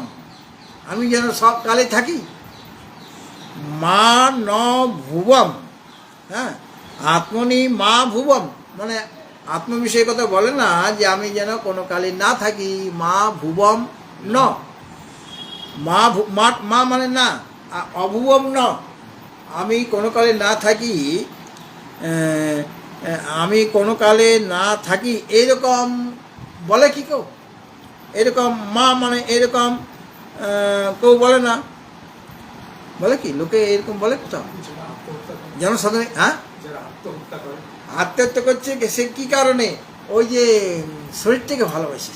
আমি যেন সব কালে থাকি, মা ন ভুবম, হ্যাঁ আত্মনি মা ভুবম মানে আত্মবিষয়ে কথা বলে না যে আমি যেন কোনো কালে না থাকি, মা ভুবম ন, মা মানে না, অভুবম ন আমি কোনো কালে না থাকি, আমি কোনো কালে না থাকি এইরকম বলে কি কেউ, এরকম মা মানে এরকম কেউ বলে না, বলে কি লোকে এরকম বলে কোথাও জনসাধারণ, হ্যাঁ আত্মহত্যা করছে সে কি কারণে, ওই যে শরীরটাকে ভালোবাসে,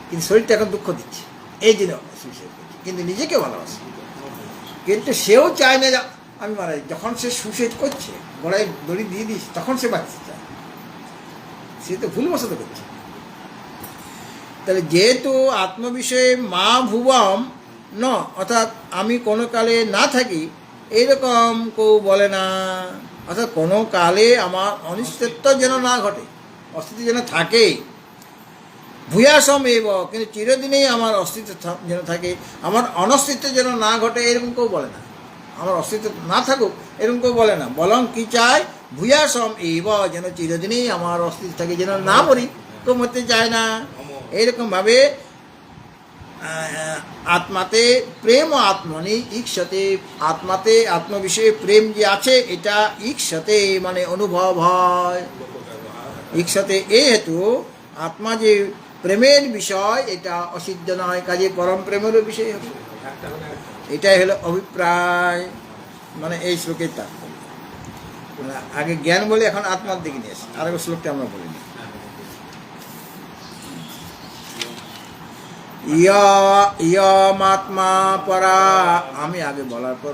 কিন্তু শরীরটা এখন দুঃখ দিচ্ছে এই জন্য সুইসাইড করছে, কিন্তু নিজেকে ভালোবাসে, কিন্তু সেও চায় না আমি মারা যাই। যখন সে সুইসাইড করছে গলায় দড়ি দিয়ে দিস তখন সে বাঁচতে চায়, সে তো ভুলবশত করছে। তাহলে যেহেতু আত্মবিষয়ে মা ভুবম ন অর্থাৎ আমি কোনো কালে না থাকি এইরকম কেউ বলে না, অর্থাৎ কোনো কালে আমার অনিশ্চিত যেন না ঘটে, অস্তিত্ব যেন থাকে, ভূয়াসম এব কিন্তু চিরদিনেই আমার অস্তিত্ব যেন থাকে, আমার অনস্তিত্ব যেন না ঘটে এরকম কেউ বলে না, আমার অস্তিত্ব না থাকুক এরকম কেউ বলে না, বরং কি চায় ভূয়াসম এব যেন চিরদিনেই আমার অস্তিত্ব থাকে, যেন না মরি, কেউ মরতে চায় না। এইরকমভাবে আত্মাতে প্রেম ও আত্মনি ইক্ষতে, আত্মাতে আত্মবিষয়ে প্রেম যে আছে এটা ইক্ষতে মানে অনুভব হয়, ইক্ষতে এই হেতু আত্মা যে প্রেমের বিষয় এটা অসিদ্ধ নয়, কাজে পরম প্রেমেরও বিষয় হবে, এটাই হলো অভিপ্রায়, মানে এই শ্লোকের তাৎপর্য। মানে আগে জ্ঞান বলে এখন আত্মার দিকে নিয়ে আসি, আরেক শ্লোকটা আমরা বলিনি। ইয়মাত্মা পরা, আমি আগে বলার পর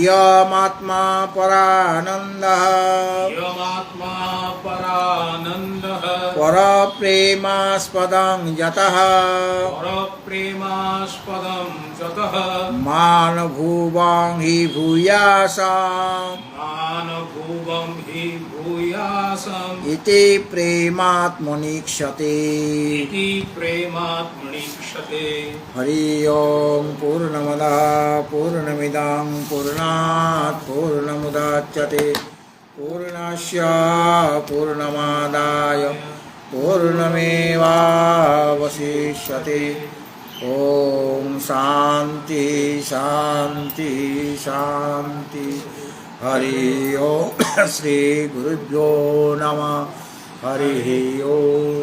ইয়মাত্মা পরানন্দঃ পরপ্রেমাস্পদং যতঃ মানভুবং হি ভূয়াসাম ইতি প্রেমাত্মনীক্ষতে। হরি ওম পূর্ণমদঃ পূর্ণমিদং পূর্ণাৎ পূর্ণমুদচ্যতে পূর্ণস্য পূর্ণমাদায় পূর্ণমেবাবশিষ্যতে। ওম শান্তি শান্তি শান্তি। হরি ওম শ্রী গুরুভ্যো নমঃ। হরি ওম।